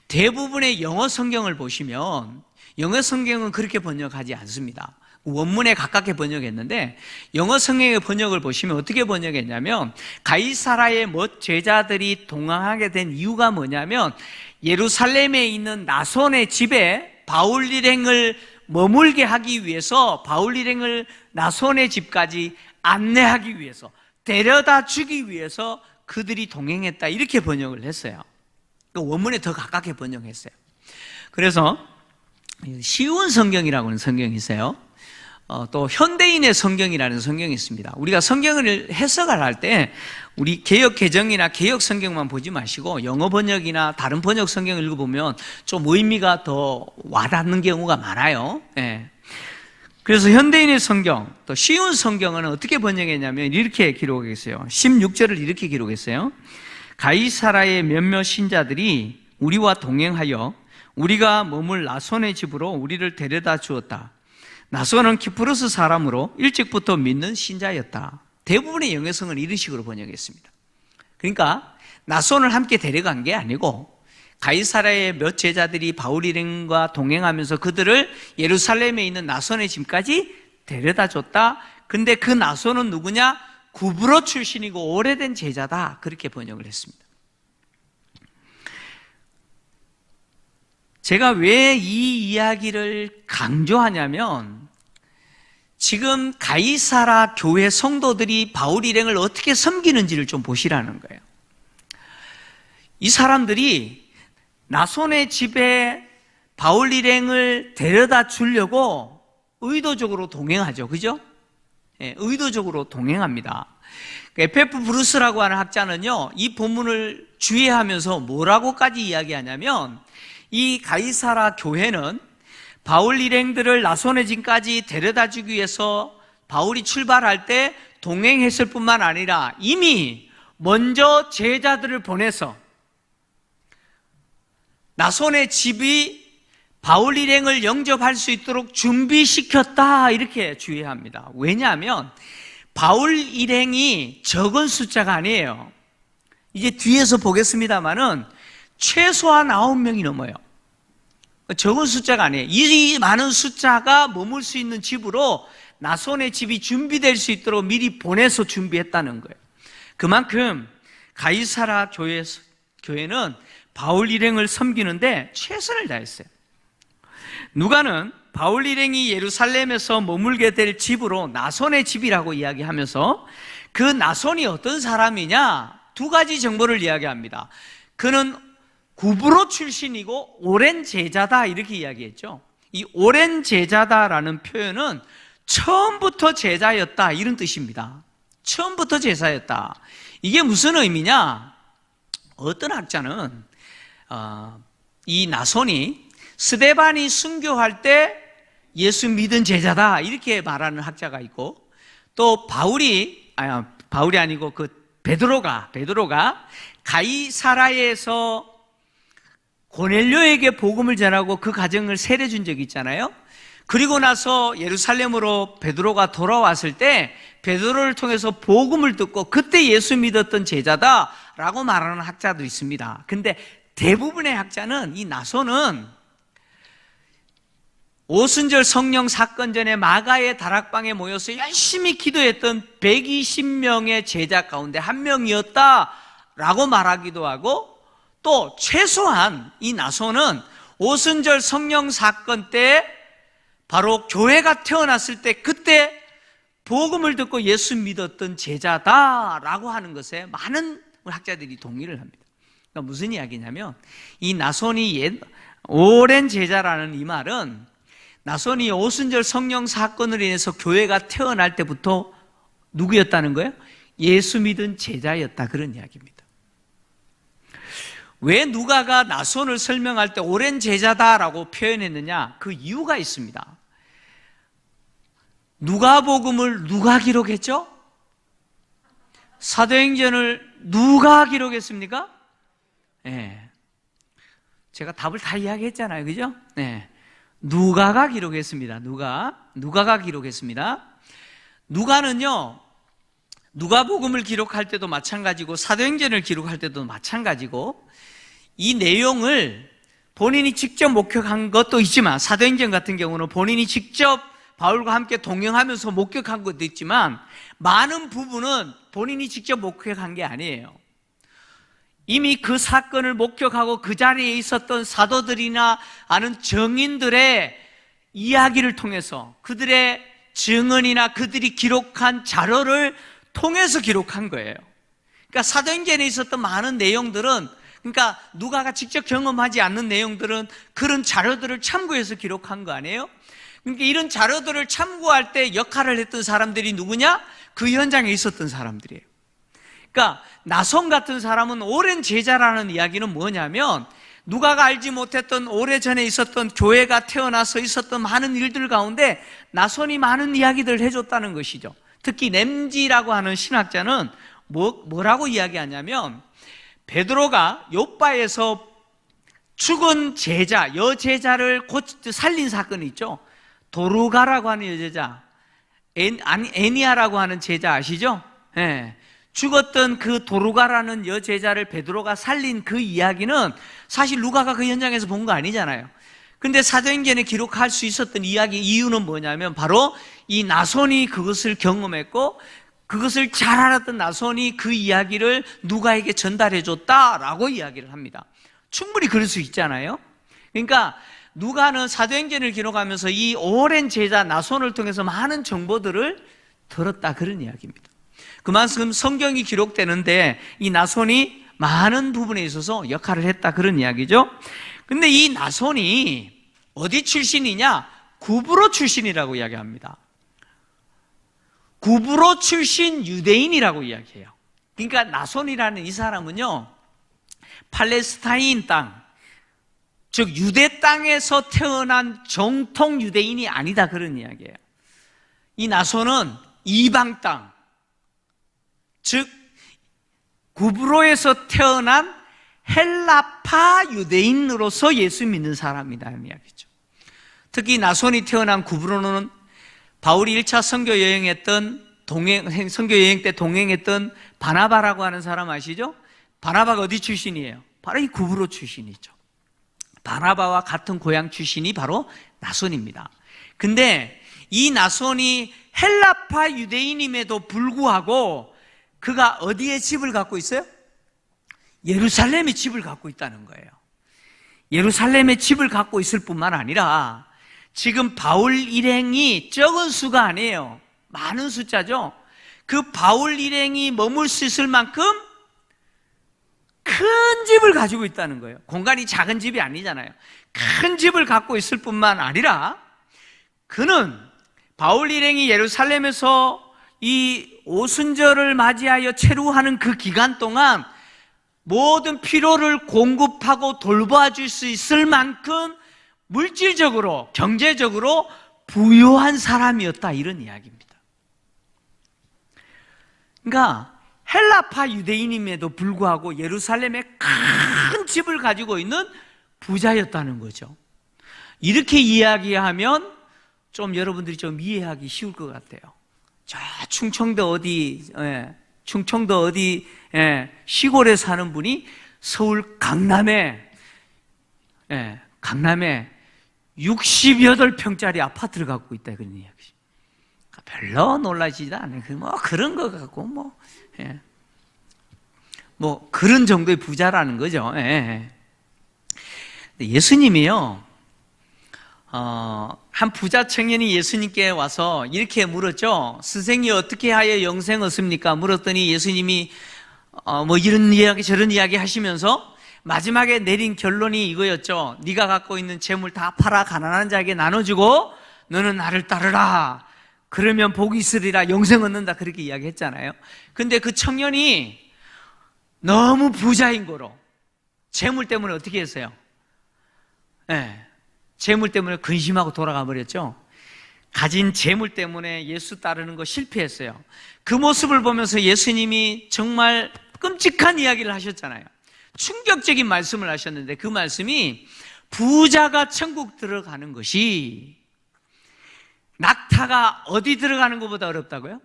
대부분의 영어 성경을 보시면 영어 성경은 그렇게 번역하지 않습니다. 원문에 가깝게 번역했는데 영어 성경의 번역을 보시면 어떻게 번역했냐면, 가이사라의 몇 제자들이 동행하게 된 이유가 뭐냐면 예루살렘에 있는 나손의 집에 바울 일행을 머물게 하기 위해서, 바울 일행을 나손의 집까지 안내하기 위해서, 데려다 주기 위해서 그들이 동행했다, 이렇게 번역을 했어요. 원문에 더 가깝게 번역했어요. 그래서 쉬운 성경이라고 하는 성경이 있어요. 또 현대인의 성경이라는 성경이 있습니다. 우리가 성경을 해석을 할 때 우리 개역 개정이나 개역 성경만 보지 마시고 영어 번역이나 다른 번역 성경을 읽어보면 좀 의미가 더 와닿는 경우가 많아요. 그래서 현대인의 성경, 또 쉬운 성경은 어떻게 번역했냐면 이렇게 기록했어요. 16절을 이렇게 기록했어요. 가이사라의 몇몇 신자들이 우리와 동행하여 우리가 머물 나손의 집으로 우리를 데려다 주었다. 나손은 키프로스 사람으로 일찍부터 믿는 신자였다. 대부분의 영어성은 이런 식으로 번역했습니다. 그러니까 나손을 함께 데려간 게 아니고 가이사라의 몇 제자들이 바울 일행과 동행하면서 그들을 예루살렘에 있는 나손의 집까지 데려다 줬다. 근데 그 나손은 누구냐? 구브로 출신이고 오래된 제자다, 그렇게 번역을 했습니다. 제가 왜 이 이야기를 강조하냐면, 지금 가이사라 교회 성도들이 바울 일행을 어떻게 섬기는지를 좀 보시라는 거예요. 이 사람들이 나손의 집에 바울 일행을 데려다 주려고 의도적으로 동행하죠. 그죠? 의도적으로 동행합니다. 에페프 브루스라고 하는 학자는요, 이 본문을 주의하면서 뭐라고까지 이야기하냐면, 이 가이사라 교회는 바울 일행들을 나손의 집까지 데려다 주기 위해서 바울이 출발할 때 동행했을 뿐만 아니라 이미 먼저 제자들을 보내서 나손의 집이 바울 일행을 영접할 수 있도록 준비시켰다, 이렇게 주의합니다. 왜냐하면 바울 일행이 적은 숫자가 아니에요. 이제 뒤에서 보겠습니다만은 최소한 9명이 넘어요. 적은 숫자가 아니에요. 이 많은 숫자가 머물 수 있는 집으로 나손의 집이 준비될 수 있도록 미리 보내서 준비했다는 거예요. 그만큼 가이사라 교회는 바울 일행을 섬기는데 최선을 다했어요. 누가는 바울 일행이 예루살렘에서 머물게 될 집으로 나손의 집이라고 이야기하면서 그 나손이 어떤 사람이냐, 두 가지 정보를 이야기합니다. 그는 구브로 출신이고 오랜 제자다, 이렇게 이야기했죠. 이 오랜 제자다라는 표현은 처음부터 제자였다, 이런 뜻입니다. 처음부터 제자였다. 이게 무슨 의미냐? 어떤 학자는 이 나손이 스데반이 순교할 때 예수 믿은 제자다, 이렇게 말하는 학자가 있고, 또 바울이 아니고 베드로가 가이사라에서 고넬료에게 복음을 전하고 그 가정을 세례 준 적이 있잖아요. 그리고 나서 예루살렘으로 베드로가 돌아왔을 때 베드로를 통해서 복음을 듣고 그때 예수 믿었던 제자다라고 말하는 학자도 있습니다. 근데 대부분의 학자는 이 나손은 오순절 성령 사건 전에 마가의 다락방에 모여서 열심히 기도했던 120명의 제자 가운데 한 명이었다라고 말하기도 하고, 또 최소한 이 나손은 오순절 성령 사건 때 바로 교회가 태어났을 때 그때 복음을 듣고 예수 믿었던 제자다라고 하는 것에 많은 학자들이 동의를 합니다. 그러니까 무슨 이야기냐면 이 나손이 오랜 제자라는 이 말은 나손이 오순절 성령 사건으로 인해서 교회가 태어날 때부터 누구였다는 거예요? 예수 믿은 제자였다, 그런 이야기입니다. 왜 누가가 나손을 설명할 때 오랜 제자다라고 표현했느냐? 그 이유가 있습니다. 누가복음을 누가 기록했죠? 사도행전을 누가 기록했습니까? 네. 제가 답을 다 이야기했잖아요, 그죠? 네. 누가가 기록했습니다. 누가가 기록했습니다. 누가는요, 누가복음을 기록할 때도 마찬가지고 사도행전을 기록할 때도 마찬가지고 이 내용을 본인이 직접 목격한 것도 있지만, 사도행전 같은 경우는 본인이 직접 바울과 함께 동행하면서 목격한 것도 있지만 많은 부분은 본인이 직접 목격한 게 아니에요. 이미 그 사건을 목격하고 그 자리에 있었던 사도들이나 아는 증인들의 이야기를 통해서, 그들의 증언이나 그들이 기록한 자료를 통해서 기록한 거예요. 그러니까 사도행전에 있었던 많은 내용들은, 그러니까 누가가 직접 경험하지 않는 내용들은 그런 자료들을 참고해서 기록한 거 아니에요? 그러니까 이런 자료들을 참고할 때 역할을 했던 사람들이 누구냐? 그 현장에 있었던 사람들이에요. 그러니까 나손 같은 사람은 오랜 제자라는 이야기는 뭐냐면, 누가가 알지 못했던 오래전에 있었던 교회가 태어나서 있었던 많은 일들 가운데 나손이 많은 이야기들을 해줬다는 것이죠. 특히 램지라고 하는 신학자는 뭐라고 이야기하냐면, 베드로가 요빠에서 죽은 제자, 여제자를 살린 사건이 있죠. 도루가라고 하는 여제자, 애니아라고 하는 제자 아시죠? 네. 죽었던 그 도루가라는 여제자를 베드로가 살린 그 이야기는 사실 누가가 그 현장에서 본 거 아니잖아요. 근데 사도행전에 기록할 수 있었던 이유는 뭐냐면 바로 이 나손이 그것을 경험했고 그것을 잘 알았던 나손이 그 이야기를 누가에게 전달해 줬다라고 이야기를 합니다. 충분히 그럴 수 있잖아요. 그러니까 누가는 사도행전을 기록하면서 이 오랜 제자 나손을 통해서 많은 정보들을 들었다, 그런 이야기입니다. 그만큼 성경이 기록되는데 이 나손이 많은 부분에 있어서 역할을 했다, 그런 이야기죠. 근데 이 나손이 어디 출신이냐? 구브로 출신이라고 이야기합니다. 구브로 출신 유대인이라고 이야기해요. 그러니까 나손이라는 이 사람은요, 팔레스타인 땅, 즉 유대 땅에서 태어난 정통 유대인이 아니다, 그런 이야기예요. 이 나손은 이방 땅, 즉 구브로에서 태어난 헬라파 유대인으로서 예수 믿는 사람이라는 이야기죠. 특히 나손이 태어난 구브로는 바울이 1차 선교 여행했던 선교 여행 때 동행했던 바나바라고 하는 사람 아시죠? 바나바가 어디 출신이에요? 바로 이 구브로 출신이죠. 바나바와 같은 고향 출신이 바로 나손입니다. 근데 이 나손이 헬라파 유대인임에도 불구하고 그가 어디에 집을 갖고 있어요? 예루살렘에 집을 갖고 있다는 거예요. 예루살렘에 집을 갖고 있을 뿐만 아니라 지금 바울 일행이 적은 수가 아니에요. 많은 숫자죠. 그 바울 일행이 머물 수 있을 만큼 큰 집을 가지고 있다는 거예요. 공간이 작은 집이 아니잖아요. 큰 집을 갖고 있을 뿐만 아니라 그는 바울 일행이 예루살렘에서 이 오순절을 맞이하여 체류하는 그 기간 동안 모든 필요를 공급하고 돌봐줄 수 있을 만큼 물질적으로, 경제적으로 부유한 사람이었다, 이런 이야기입니다. 그러니까 헬라파 유대인임에도 불구하고 예루살렘에 큰 집을 가지고 있는 부자였다는 거죠. 이렇게 이야기하면 좀 여러분들이 좀 이해하기 쉬울 것 같아요. 저 충청도 어디 시골에 사는 분이 서울 강남에 68평짜리 아파트를 갖고 있다, 그런 이야기죠. 별로 놀라지도 않아요. 그런 거 갖고 그런 정도의 부자라는 거죠. 예수님이요, 한 부자 청년이 예수님께 와서 이렇게 물었죠. 스승이 어떻게 하여 영생 얻습니까? 물었더니 예수님이 이런 이야기 저런 이야기 하시면서 마지막에 내린 결론이 이거였죠. 네가 갖고 있는 재물 다 팔아 가난한 자에게 나눠주고 너는 나를 따르라. 그러면 복이 있으리라, 영생 얻는다, 그렇게 이야기했잖아요. 근데 그 청년이 너무 부자인 거로 재물 때문에 어떻게 했어요? 재물 때문에 근심하고 돌아가 버렸죠. 가진 재물 때문에 예수 따르는 거 실패했어요. 그 모습을 보면서 예수님이 정말 끔찍한 이야기를 하셨잖아요. 충격적인 말씀을 하셨는데 그 말씀이 부자가 천국 들어가는 것이 낙타가 어디 들어가는 것보다 어렵다고요?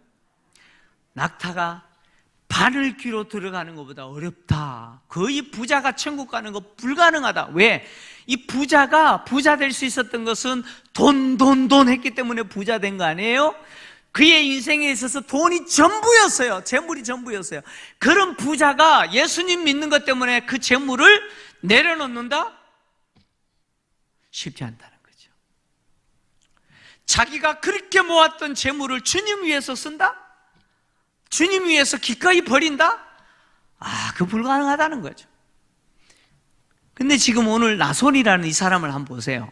낙타가 바늘귀로 들어가는 것보다 어렵다. 거의 부자가 천국 가는 거 불가능하다. 왜? 이 부자가 부자 될 수 있었던 것은 돈 했기 때문에 부자 된 거 아니에요? 그의 인생에 있어서 돈이 전부였어요. 재물이 전부였어요. 그런 부자가 예수님 믿는 것 때문에 그 재물을 내려놓는다? 쉽지 않다는 거죠. 자기가 그렇게 모았던 재물을 주님 위해서 쓴다? 주님 위해서 기꺼이 버린다? 그 불가능하다는 거죠. 근데 지금 오늘 나손이라는 이 사람을 한번 보세요.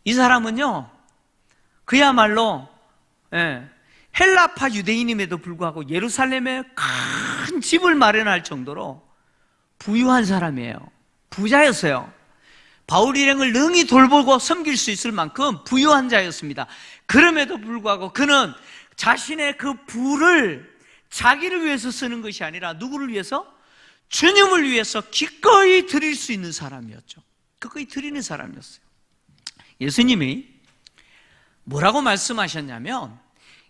이 사람은요, 그야말로 헬라파 유대인임에도 불구하고 예루살렘에 큰 집을 마련할 정도로 부유한 사람이에요. 부자였어요. 바울 일행을 능히 돌보고 섬길 수 있을 만큼 부유한 자였습니다. 그럼에도 불구하고 그는 자신의 그 부를 자기를 위해서 쓰는 것이 아니라 누구를 위해서? 주님을 위해서 기꺼이 드릴 수 있는 사람이었죠. 기꺼이 드리는 사람이었어요. 예수님이 뭐라고 말씀하셨냐면,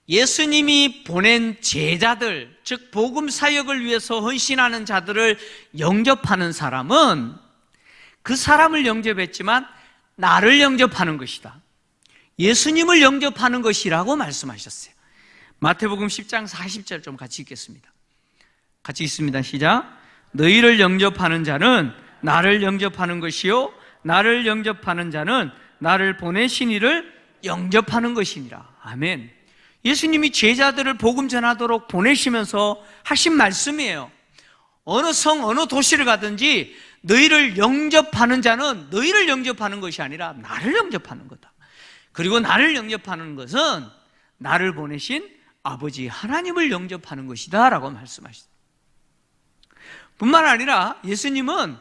예수님이 보낸 제자들, 즉 복음 사역을 위해서 헌신하는 자들을 영접하는 사람은 그 사람을 영접했지만 나를 영접하는 것이다. 예수님을 영접하는 것이라고 말씀하셨어요. 마태복음 10장 40절 좀 같이 읽겠습니다. 같이 읽습니다. 시작. 너희를 영접하는 자는 나를 영접하는 것이요, 나를 영접하는 자는 나를 보내신 이를 영접하는 것이니라. 아멘. 예수님이 제자들을 복음 전하도록 보내시면서 하신 말씀이에요. 어느 성, 어느 도시를 가든지 너희를 영접하는 자는 너희를 영접하는 것이 아니라 나를 영접하는 거다. 그리고 나를 영접하는 것은 나를 보내신 아버지 하나님을 영접하는 것이다 라고 말씀하셨습니다. 뿐만 아니라 예수님은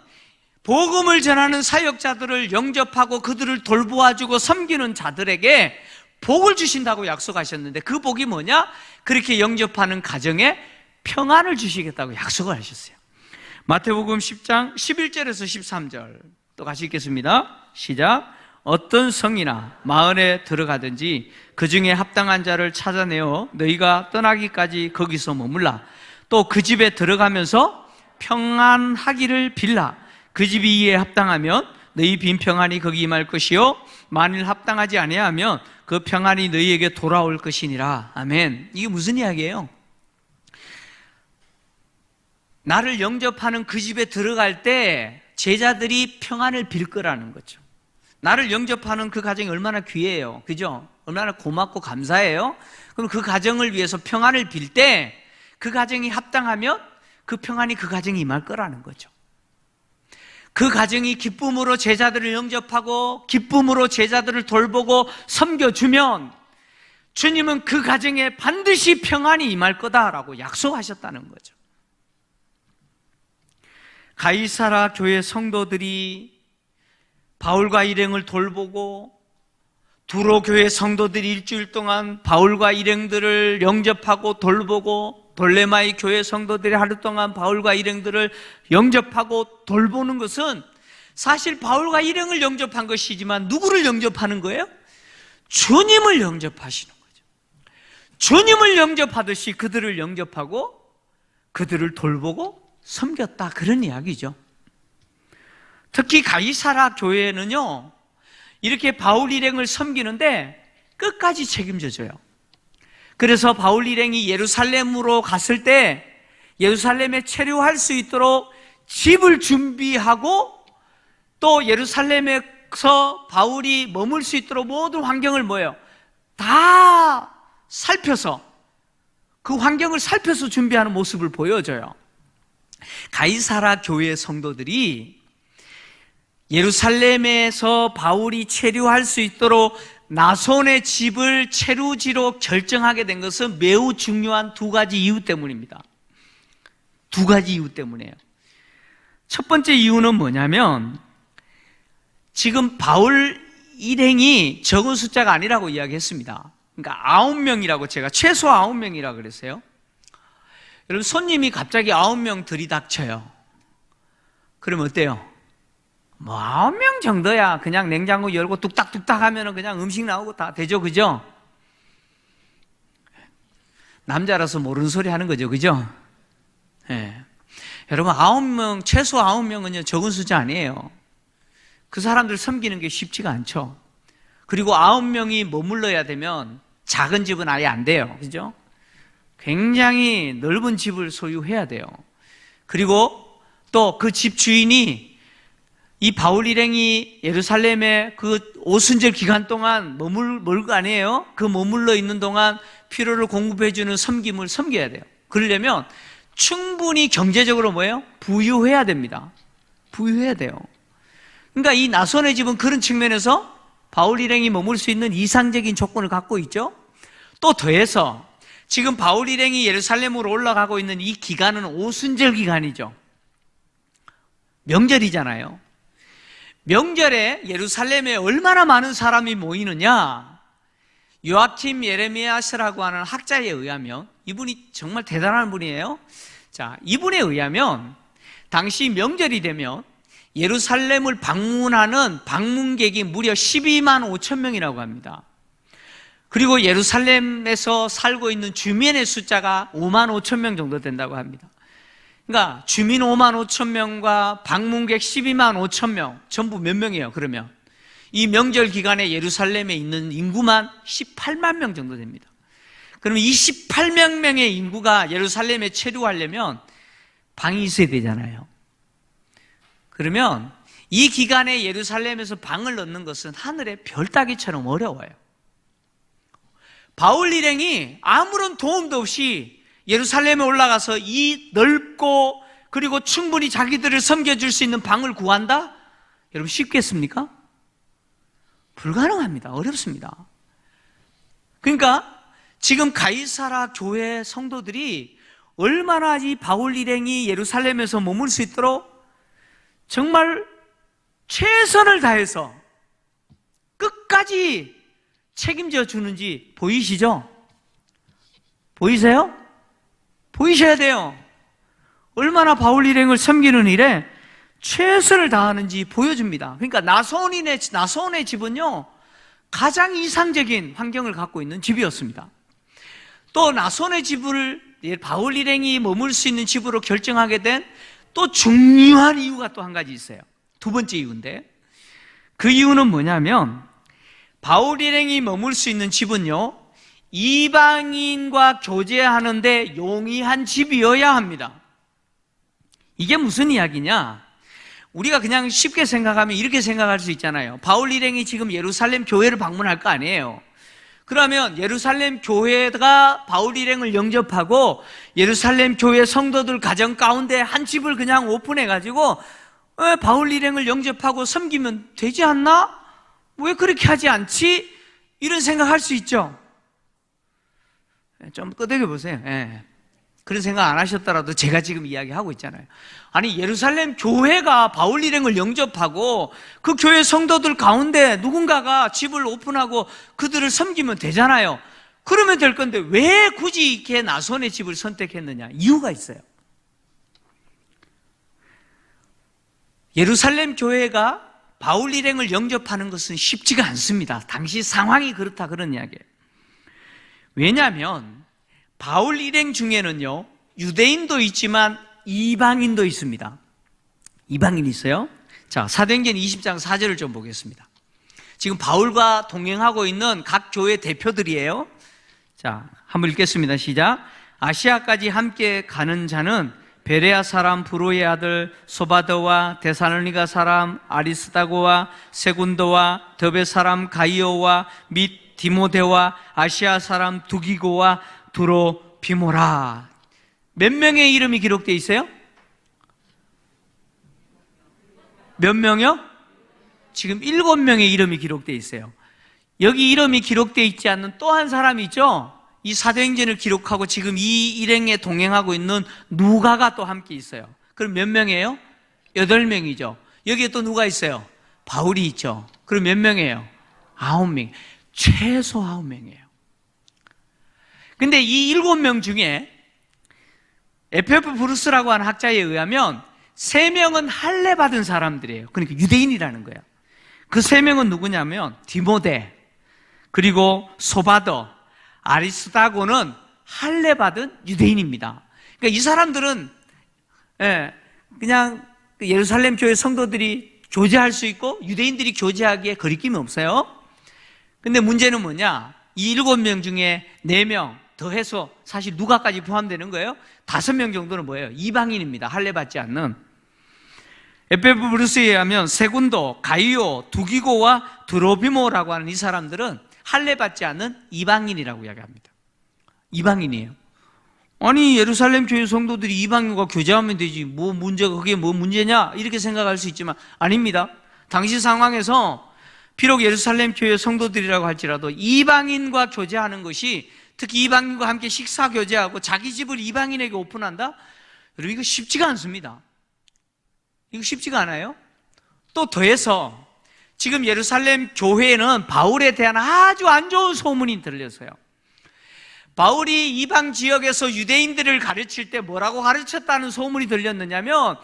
복음을 전하는 사역자들을 영접하고 그들을 돌보아주고 섬기는 자들에게 복을 주신다고 약속하셨는데 그 복이 뭐냐? 그렇게 영접하는 가정에 평안을 주시겠다고 약속을 하셨어요. 마태복음 10장 11절에서 13절 또 같이 읽겠습니다. 시작. 어떤 성이나 마을에 들어가든지 그 중에 합당한 자를 찾아내어 너희가 떠나기까지 거기서 머물라. 또 그 집에 들어가면서 평안하기를 빌라. 그 집이 이에 합당하면 너희 빈 평안이 거기 임할 것이요 만일 합당하지 아니하면 그 평안이 너희에게 돌아올 것이니라. 아멘. 이게 무슨 이야기예요? 나를 영접하는 그 집에 들어갈 때 제자들이 평안을 빌 거라는 거죠. 나를 영접하는 그 가정이 얼마나 귀해요. 그죠? 얼마나 고맙고 감사해요. 그럼 그 가정을 위해서 평안을 빌 때 그 가정이 합당하면 그 평안이 그 가정에 임할 거라는 거죠. 그 가정이 기쁨으로 제자들을 영접하고 기쁨으로 제자들을 돌보고 섬겨주면 주님은 그 가정에 반드시 평안이 임할 거다라고 약속하셨다는 거죠. 가이사라 교회 성도들이 바울과 일행을 돌보고 두로 교회 성도들이 일주일 동안 바울과 일행들을 영접하고 돌보고 돌레마이 교회 성도들이 하루 동안 바울과 일행들을 영접하고 돌보는 것은 사실 바울과 일행을 영접한 것이지만 누구를 영접하는 거예요? 주님을 영접하시는 거죠. 주님을 영접하듯이 그들을 영접하고 그들을 돌보고 섬겼다, 그런 이야기죠. 특히 가이사라 교회는요, 이렇게 바울 일행을 섬기는데 끝까지 책임져줘요. 그래서 바울 일행이 예루살렘으로 갔을 때 예루살렘에 체류할 수 있도록 집을 준비하고 또 예루살렘에서 바울이 머물 수 있도록 모든 환경을 뭐예요? 다 살펴서, 그 환경을 살펴서 준비하는 모습을 보여줘요. 가이사라 교회 성도들이 예루살렘에서 바울이 체류할 수 있도록 나손의 집을 체류지로 결정하게 된 것은 매우 중요한 두 가지 이유 때문입니다. 두 가지 이유 때문이에요. 첫 번째 이유는 뭐냐면 지금 바울 일행이 적은 숫자가 아니라고 이야기했습니다. 그러니까 9명이라고, 제가 최소 9명이라고 그랬어요. 여러분, 손님이 갑자기 9명 들이닥쳐요. 그럼 어때요? 뭐 9명 정도야 그냥 냉장고 열고 뚝딱뚝딱 하면 그냥 음식 나오고 다 되죠, 그죠? 남자라서 모르는 소리 하는 거죠, 그죠? 예. 여러분, 9명, 최소 9명은요 적은 숫자 아니에요. 그 사람들 섬기는 게 쉽지가 않죠. 그리고 9명이 머물러야 되면 작은 집은 아예 안 돼요, 그죠? 굉장히 넓은 집을 소유해야 돼요. 그리고 또 그 집 주인이 이 바울 일행이 예루살렘에 그 오순절 기간 동안 머물 거 아니에요? 그 머물러 있는 동안 필요를 공급해주는 섬김을 섬겨야 돼요. 그러려면 충분히 경제적으로 뭐예요? 부유해야 됩니다. 부유해야 돼요. 그러니까 이 나손의 집은 그런 측면에서 바울 일행이 머물 수 있는 이상적인 조건을 갖고 있죠. 또 더해서 지금 바울 일행이 예루살렘으로 올라가고 있는 이 기간은 오순절 기간이죠. 명절이잖아요. 명절에 예루살렘에 얼마나 많은 사람이 모이느냐? 요아킴 예레미야스라고 하는 학자에 의하면, 이분이 정말 대단한 분이에요. 자, 이분에 의하면 당시 명절이 되면 예루살렘을 방문하는 방문객이 무려 12만 5천 명이라고 합니다. 그리고 예루살렘에서 살고 있는 주민의 숫자가 5만 5천 명 정도 된다고 합니다. 그러니까 주민 5만 5천 명과 방문객 12만 5천 명, 전부 몇 명이에요, 그러면? 이 명절 기간에 예루살렘에 있는 인구만 18만 명 정도 됩니다. 그러면 이 18만 명의 인구가 예루살렘에 체류하려면 방이 있어야 되잖아요. 그러면 이 기간에 예루살렘에서 방을 넣는 것은 하늘의 별 따기처럼 어려워요. 바울 일행이 아무런 도움도 없이 예루살렘에 올라가서 이 넓고 그리고 충분히 자기들을 섬겨줄 수 있는 방을 구한다? 여러분, 쉽겠습니까? 불가능합니다. 어렵습니다. 그러니까 지금 가이사라 교회 성도들이 얼마나 이 바울 일행이 예루살렘에서 머물 수 있도록 정말 최선을 다해서 끝까지 책임져 주는지 보이시죠? 보이세요? 보이셔야 돼요. 얼마나 바울 일행을 섬기는 일에 최선을 다하는지 보여줍니다. 그러니까 나소원의 집은요, 가장 이상적인 환경을 갖고 있는 집이었습니다. 또 나손의 집을 바울 일행이 머물 수 있는 집으로 결정하게 된 또 중요한 이유가 또 한 가지 있어요. 두 번째 이유인데, 그 이유는 뭐냐면 바울 일행이 머물 수 있는 집은요, 이방인과 교제하는데 용이한 집이어야 합니다. 이게 무슨 이야기냐? 우리가 그냥 쉽게 생각하면 이렇게 생각할 수 있잖아요. 바울 일행이 지금 예루살렘 교회를 방문할 거 아니에요. 그러면 예루살렘 교회가 바울 일행을 영접하고 예루살렘 교회 성도들 가정 가운데 한 집을 그냥 오픈해가지고 바울 일행을 영접하고 섬기면 되지 않나? 왜 그렇게 하지 않지? 이런 생각할 수 있죠. 좀 끄덕여 보세요. 그런 생각 안 하셨더라도 제가 지금 이야기하고 있잖아요. 아니, 예루살렘 교회가 바울 일행을 영접하고 그 교회 성도들 가운데 누군가가 집을 오픈하고 그들을 섬기면 되잖아요. 그러면 될 건데 왜 굳이 이렇게 나손의 집을 선택했느냐? 이유가 있어요. 예루살렘 교회가 바울 일행을 영접하는 것은 쉽지가 않습니다. 당시 상황이 그렇다, 그런 이야기예요. 왜냐하면 바울 일행 중에는요, 유대인도 있지만 이방인도 있습니다. 이방인이 있어요. 자, 사도행전 20장 4절을 좀 보겠습니다. 지금 바울과 동행하고 있는 각 교회 대표들이에요. 자, 한번 읽겠습니다. 시작. 아시아까지 함께 가는 자는 베레아 사람 브로의 아들 소바더와 데살로니가 사람 아리스다고와 세군도와 더베 사람 가이오와 및 디모데와 아시아 사람 두기고와 두로비모라. 몇 명의 이름이 기록되어 있어요? 몇 명이요? 지금 7명의 이름이 기록되어 있어요. 여기 이름이 기록되어 있지 않는 또 한 사람이 있죠? 이 사도행전을 기록하고 지금 이 일행에 동행하고 있는 누가가 또 함께 있어요. 그럼 몇 명이에요? 8명이죠. 여기에 또 누가 있어요? 바울이 있죠. 그럼 몇 명이에요? 9명. 최소 9명이에요. 근데 이 7명 중에 에페프 브루스라고 하는 학자에 의하면 3명은 할례 받은 사람들이에요. 그러니까 유대인이라는 거예요. 그 3명은 누구냐면 디모데, 그리고 소바더, 아리스다고는 할례 받은 유대인입니다. 그러니까 이 사람들은 그냥 예루살렘 교회 성도들이 교제할 수 있고 유대인들이 교제하기에 거리낌이 없어요. 근데 문제는 뭐냐? 이 7명 중에 4명 더해서 사실 누가까지 포함되는 거예요. 5명 정도는 뭐예요? 이방인입니다. 할례 받지 않는. 에페프 브루스에 의하면 세군도, 가이오, 두기고와 드로비모라고 하는 이 사람들은 할례 받지 않는 이방인이라고 이야기합니다. 이방인이에요. 아니, 예루살렘 교회 성도들이 이방인과 교제하면 되지, 뭐 문제가, 그게 뭐 문제냐, 이렇게 생각할 수 있지만 아닙니다. 당시 상황에서 비록 예루살렘 교회 성도들이라고 할지라도 이방인과 교제하는 것이, 특히 이방인과 함께 식사 교제하고 자기 집을 이방인에게 오픈한다? 여러분, 이거 쉽지가 않습니다. 이거 쉽지가 않아요. 또 더해서 지금 예루살렘 교회에는 바울에 대한 아주 안 좋은 소문이 들렸어요. 바울이 이방 지역에서 유대인들을 가르칠 때 뭐라고 가르쳤다는 소문이 들렸느냐면,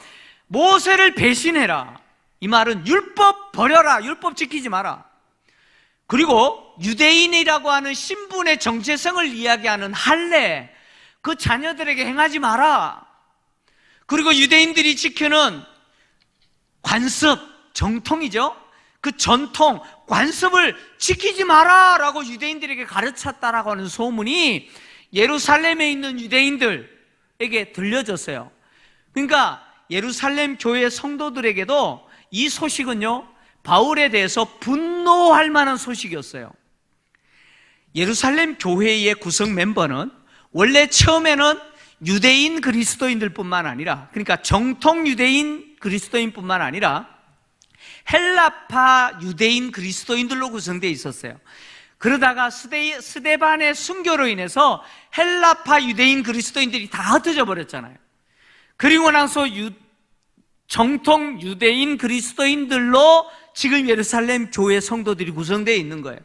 모세를 배신해라. 이 말은 율법 버려라. 율법 지키지 마라. 그리고 유대인이라고 하는 신분의 정체성을 이야기하는 할례, 그 자녀들에게 행하지 마라. 그리고 유대인들이 지키는 관습, 정통이죠. 그 전통, 관습을 지키지 마라라고 유대인들에게 가르쳤다라고 하는 소문이 예루살렘에 있는 유대인들에게 들려졌어요. 그러니까 예루살렘 교회 성도들에게도 이 소식은요, 바울에 대해서 분노할 만한 소식이었어요. 예루살렘 교회의 구성 멤버는 원래 처음에는 유대인 그리스도인들뿐만 아니라, 그러니까 정통 유대인 그리스도인뿐만 아니라 헬라파 유대인 그리스도인들로 구성되어 있었어요. 그러다가 스데반의 순교로 인해서 헬라파 유대인 그리스도인들이 다 흩어져 버렸잖아요. 그리고 나서 정통 유대인 그리스도인들로 지금 예루살렘 교회 성도들이 구성되어 있는 거예요.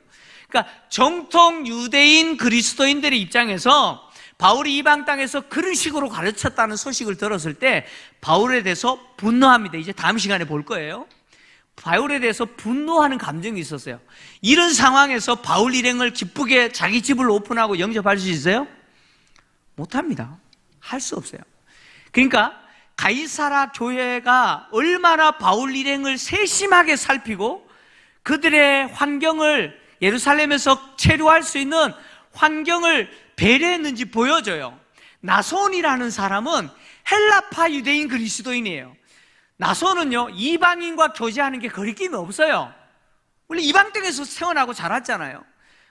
그러니까 정통 유대인 그리스도인들의 입장에서 바울이 이방 땅에서 그런 식으로 가르쳤다는 소식을 들었을 때 바울에 대해서 분노합니다. 이제 다음 시간에 볼 거예요. 바울에 대해서 분노하는 감정이 있었어요. 이런 상황에서 바울 일행을 기쁘게 자기 집을 오픈하고 영접할 수 있어요? 못합니다. 할 수 없어요. 그러니까 가이사라 교회가 얼마나 바울 일행을 세심하게 살피고 그들의 환경을, 예루살렘에서 체류할 수 있는 환경을 배려했는지 보여줘요. 나손이라는 사람은 헬라파 유대인 그리스도인이에요. 나손은요, 이방인과 교제하는 게 거리낌이 없어요. 원래 이방 땅에서 태어나고 자랐잖아요.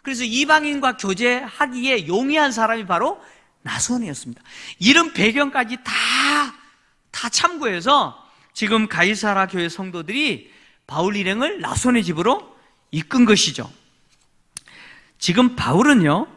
그래서 이방인과 교제하기에 용이한 사람이 바로 나손이었습니다. 이런 배경까지 다 참고해서 지금 가이사라 교회 성도들이 바울 일행을 나손의 집으로 이끈 것이죠. 지금 바울은요,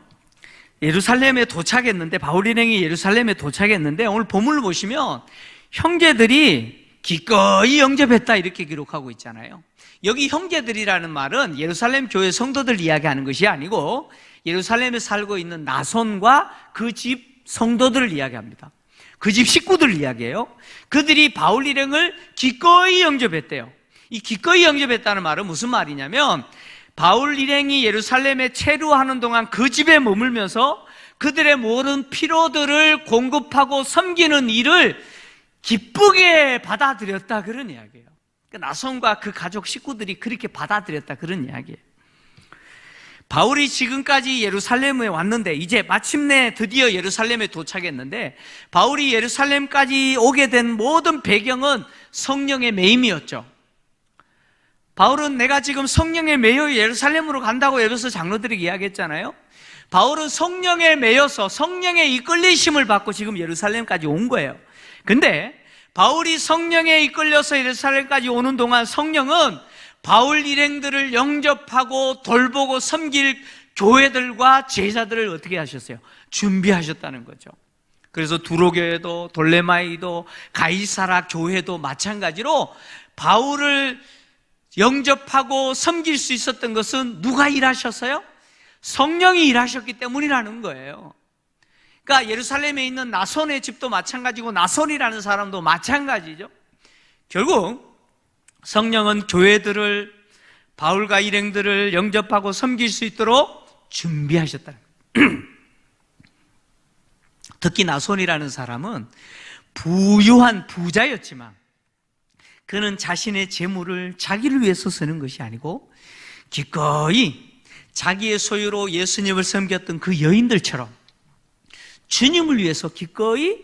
예루살렘에 도착했는데, 바울 일행이 예루살렘에 도착했는데, 오늘 본문을 보시면 형제들이 기꺼이 영접했다 이렇게 기록하고 있잖아요. 여기 형제들이라는 말은 예루살렘 교회 성도들 이야기하는 것이 아니고 예루살렘에 살고 있는 나손과 그 집 성도들을 이야기합니다. 그 집 식구들을 이야기해요. 그들이 바울 일행을 기꺼이 영접했대요. 이 기꺼이 영접했다는 말은 무슨 말이냐면, 바울 일행이 예루살렘에 체류하는 동안 그 집에 머물면서 그들의 모든 필요들을 공급하고 섬기는 일을 기쁘게 받아들였다, 그런 이야기예요. 그러니까 나손과 그 가족 식구들이 그렇게 받아들였다, 그런 이야기예요. 바울이 지금까지 예루살렘에 왔는데, 이제 마침내 드디어 예루살렘에 도착했는데, 바울이 예루살렘까지 오게 된 모든 배경은 성령의 매임이었죠. 바울은 내가 지금 성령에 매여 예루살렘으로 간다고 에베소 장로들에게 이야기했잖아요. 바울은 성령에 매여서 성령의 이끌리심을 받고 지금 예루살렘까지 온 거예요. 근데 바울이 성령에 이끌려서 예루살렘까지 오는 동안 성령은 바울 일행들을 영접하고 돌보고 섬길 교회들과 제자들을 어떻게 하셨어요? 준비하셨다는 거죠. 그래서 두로교회도 돌레마이도 가이사라 교회도 마찬가지로 바울을 영접하고 섬길 수 있었던 것은 누가 일하셨어요? 성령이 일하셨기 때문이라는 거예요. 그러니까 예루살렘에 있는 나손의 집도 마찬가지고 나손이라는 사람도 마찬가지죠. 결국 성령은 교회들을, 바울과 일행들을 영접하고 섬길 수 있도록 준비하셨다는 거예요. 특히 나손이라는 사람은 부유한 부자였지만 그는 자신의 재물을 자기를 위해서 쓰는 것이 아니고 기꺼이 자기의 소유로 예수님을 섬겼던 그 여인들처럼 주님을 위해서 기꺼이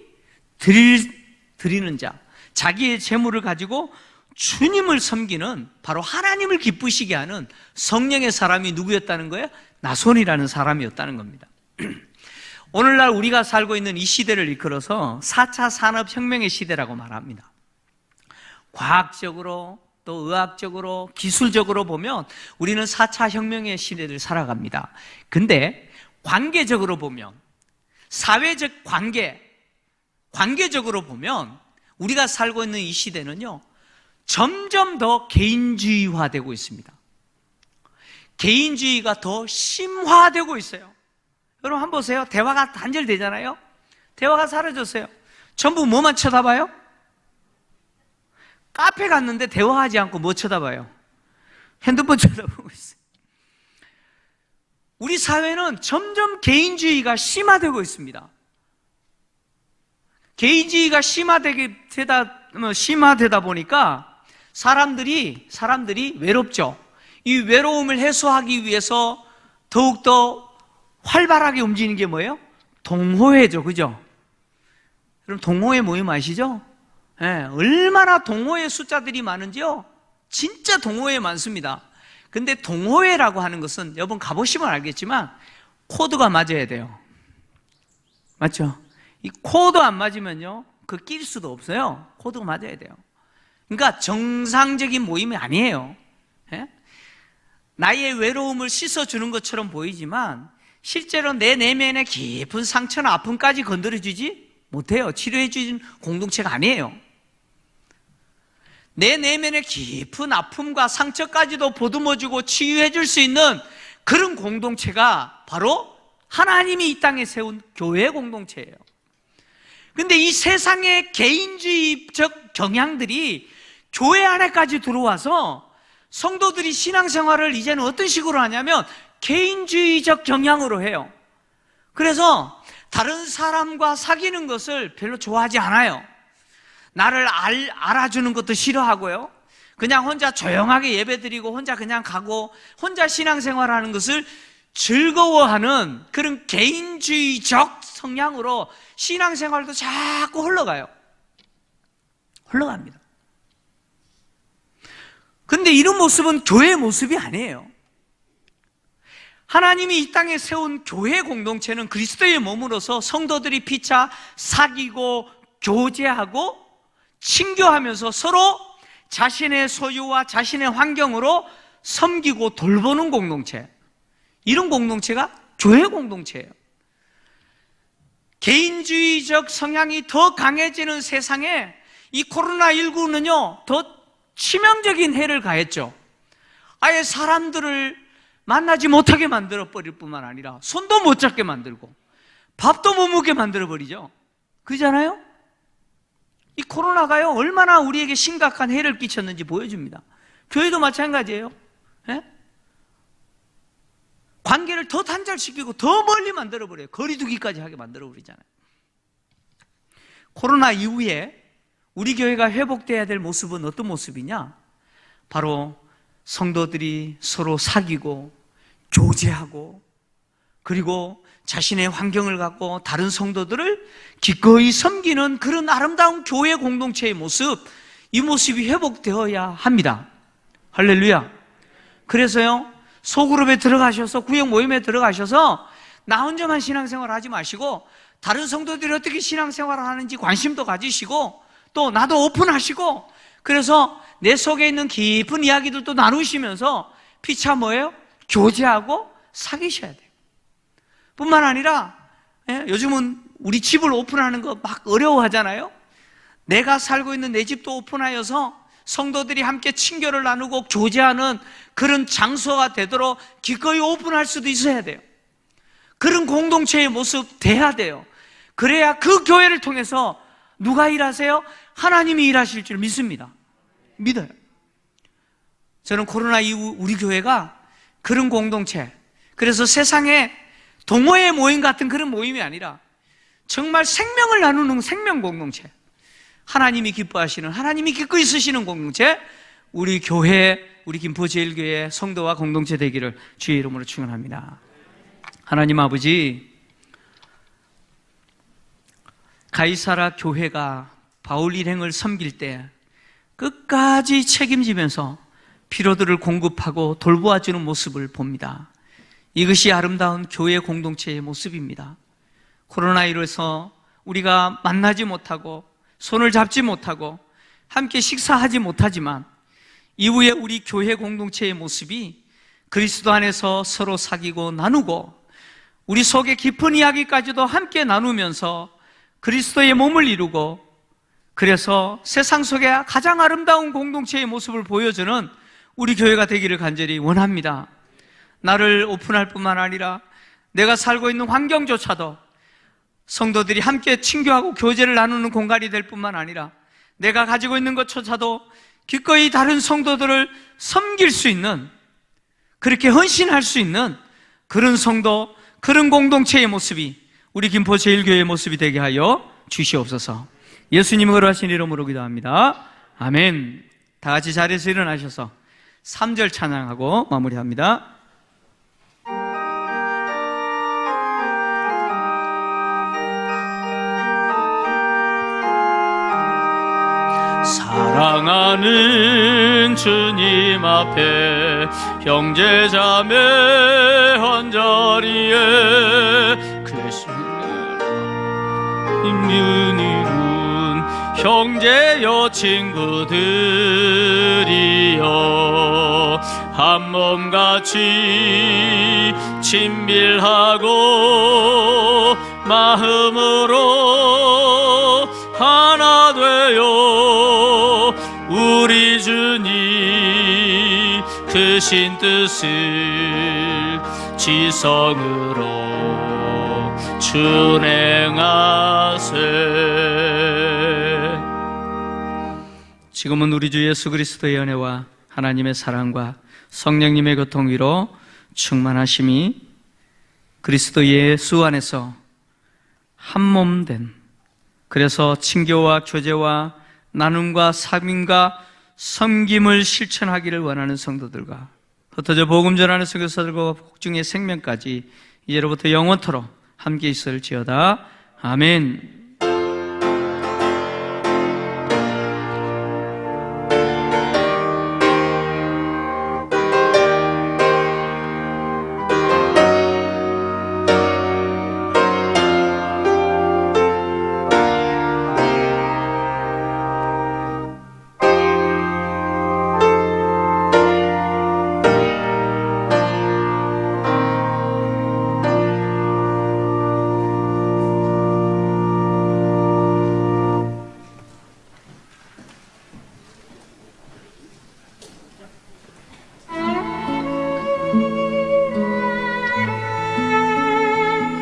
드리는 자, 자기의 재물을 가지고 주님을 섬기는, 바로 하나님을 기쁘시게 하는 성령의 사람이 누구였다는 거예요? 나손이라는 사람이었다는 겁니다. 오늘날 우리가 살고 있는 이 시대를 이끌어서 4차 산업혁명의 시대라고 말합니다. 과학적으로 또 의학적으로 기술적으로 보면 우리는 4차 혁명의 시대를 살아갑니다. 근데 관계적으로 보면, 사회적 관계적으로 보면 우리가 살고 있는 이 시대는요, 점점 더 개인주의화되고 있습니다. 개인주의가 더 심화되고 있어요. 여러분 한번 보세요. 대화가 단절되잖아요. 대화가 사라졌어요. 전부 뭐만 쳐다봐요? 카페 갔는데 대화하지 않고 뭐 쳐다봐요? 핸드폰 쳐다보고 있어요. 우리 사회는 점점 개인주의가 심화되고 있습니다. 개인주의가 심화되다 보니까 사람들이 외롭죠. 이 외로움을 해소하기 위해서 더욱더 활발하게 움직이는 게 뭐예요? 동호회죠. 그죠? 여러분 동호회 모임 아시죠? 네, 얼마나 동호회 숫자들이 많은지요? 진짜 동호회 많습니다. 근데 동호회라고 하는 것은 여러분 가보시면 알겠지만 코드가 맞아야 돼요. 맞죠? 이 코드 안 맞으면요, 그 낄 수도 없어요. 코드가 맞아야 돼요. 그러니까 정상적인 모임이 아니에요. 예? 나의 외로움을 씻어주는 것처럼 보이지만 실제로 내 내면의 깊은 상처나 아픔까지 건드려주지 못해요. 치료해주는 공동체가 아니에요. 내 내면의 깊은 아픔과 상처까지도 보듬어주고 치유해줄 수 있는 그런 공동체가 바로 하나님이 이 땅에 세운 교회 공동체예요. 근데 이 세상의 개인주의적 경향들이 교회 안에까지 들어와서 성도들이 신앙생활을 이제는 어떤 식으로 하냐면 개인주의적 경향으로 해요. 그래서 다른 사람과 사귀는 것을 별로 좋아하지 않아요. 나를 알아주는 것도 싫어하고요. 그냥 혼자 조용하게 예배드리고 혼자 그냥 가고 혼자 신앙생활하는 것을 즐거워하는 그런 개인주의적 성향으로 신앙생활도 자꾸 흘러갑니다. 근데 이런 모습은 교회의 모습이 아니에요. 하나님이 이 땅에 세운 교회 공동체는 그리스도의 몸으로서 성도들이 피차 사귀고 교제하고 친교하면서 서로 자신의 소유와 자신의 환경으로 섬기고 돌보는 공동체, 이런 공동체가 교회 공동체예요. 개인주의적 성향이 더 강해지는 세상에 이 코로나19는요 더 치명적인 해를 가했죠. 아예 사람들을 만나지 못하게 만들어버릴 뿐만 아니라 손도 못 잡게 만들고 밥도 못 먹게 만들어버리죠. 그러잖아요? 이 코로나가요 얼마나 우리에게 심각한 해를 끼쳤는지 보여줍니다. 교회도 마찬가지예요. 예? 관계를 더 단절시키고 더 멀리 만들어버려요. 거리두기까지 하게 만들어버리잖아요. 코로나 이후에 우리 교회가 회복돼야 될 모습은 어떤 모습이냐? 바로 성도들이 서로 사귀고 교제하고 그리고 자신의 환경을 갖고 다른 성도들을 기꺼이 섬기는 그런 아름다운 교회 공동체의 모습, 이 모습이 회복되어야 합니다. 할렐루야. 그래서요 소그룹에 들어가셔서 구역 모임에 들어가셔서 나 혼자만 신앙생활 하지 마시고 다른 성도들이 어떻게 신앙생활을 하는지 관심도 가지시고 또 나도 오픈하시고 그래서 내 속에 있는 깊은 이야기들도 나누시면서 피차 뭐예요? 교제하고 사귀셔야 돼요. 뿐만 아니라 요즘은 우리 집을 오픈하는 거 막 어려워하잖아요. 내가 살고 있는 내 집도 오픈하여서 성도들이 함께 친교를 나누고 교제하는 그런 장소가 되도록 기꺼이 오픈할 수도 있어야 돼요. 그런 공동체의 모습 돼야 돼요. 그래야 그 교회를 통해서 누가 일하세요? 하나님이 일하실 줄 믿습니다. 믿어요. 저는 코로나 이후 우리 교회가 그런 공동체, 그래서 세상에 동호회 모임 같은 그런 모임이 아니라 정말 생명을 나누는 생명 공동체, 하나님이 기뻐하시는, 하나님이 기꺼이 쓰시는 공동체, 우리 교회, 우리 김포제일교회 성도와 공동체 되기를 주의 이름으로 축원합니다. 하나님 아버지, 가이사라 교회가 바울 일행을 섬길 때 끝까지 책임지면서 필요들을 공급하고 돌보아주는 모습을 봅니다. 이것이 아름다운 교회 공동체의 모습입니다. 코로나19로 해서 우리가 만나지 못하고 손을 잡지 못하고 함께 식사하지 못하지만 이후에 우리 교회 공동체의 모습이 그리스도 안에서 서로 사귀고 나누고 우리 속에 깊은 이야기까지도 함께 나누면서 그리스도의 몸을 이루고 그래서 세상 속에 가장 아름다운 공동체의 모습을 보여주는 우리 교회가 되기를 간절히 원합니다. 나를 오픈할 뿐만 아니라 내가 살고 있는 환경조차도 성도들이 함께 친교하고 교제를 나누는 공간이 될 뿐만 아니라 내가 가지고 있는 것조차도 기꺼이 다른 성도들을 섬길 수 있는, 그렇게 헌신할 수 있는 그런 성도, 그런 공동체의 모습이 우리 김포제일교회의 모습이 되게 하여 주시옵소서. 예수님의 거룩하신 이름으로 기도합니다. 아멘. 다 같이 자리에서 일어나셔서 3절 찬양하고 마무리합니다. 사랑하는 주님 앞에 형제자매 한자리에 그 신을 이룬 형제여 친구들이여 한 몸같이 친밀하고 마음으로 하나 되어 우리 주님 크신 뜻을 지성으로 준행하세. 지금은 우리 주 예수 그리스도의 은혜와 하나님의 사랑과 성령님의 교통 위로 충만하심이 그리스도 예수 안에서 한 몸 된, 그래서 친교와 교제와 나눔과 사귐과 섬김을 실천하기를 원하는 성도들과 흩어져 복음 전하는 선교사들과 복중의 생명까지 이제로부터 영원토록 함께 있을지어다. 아멘.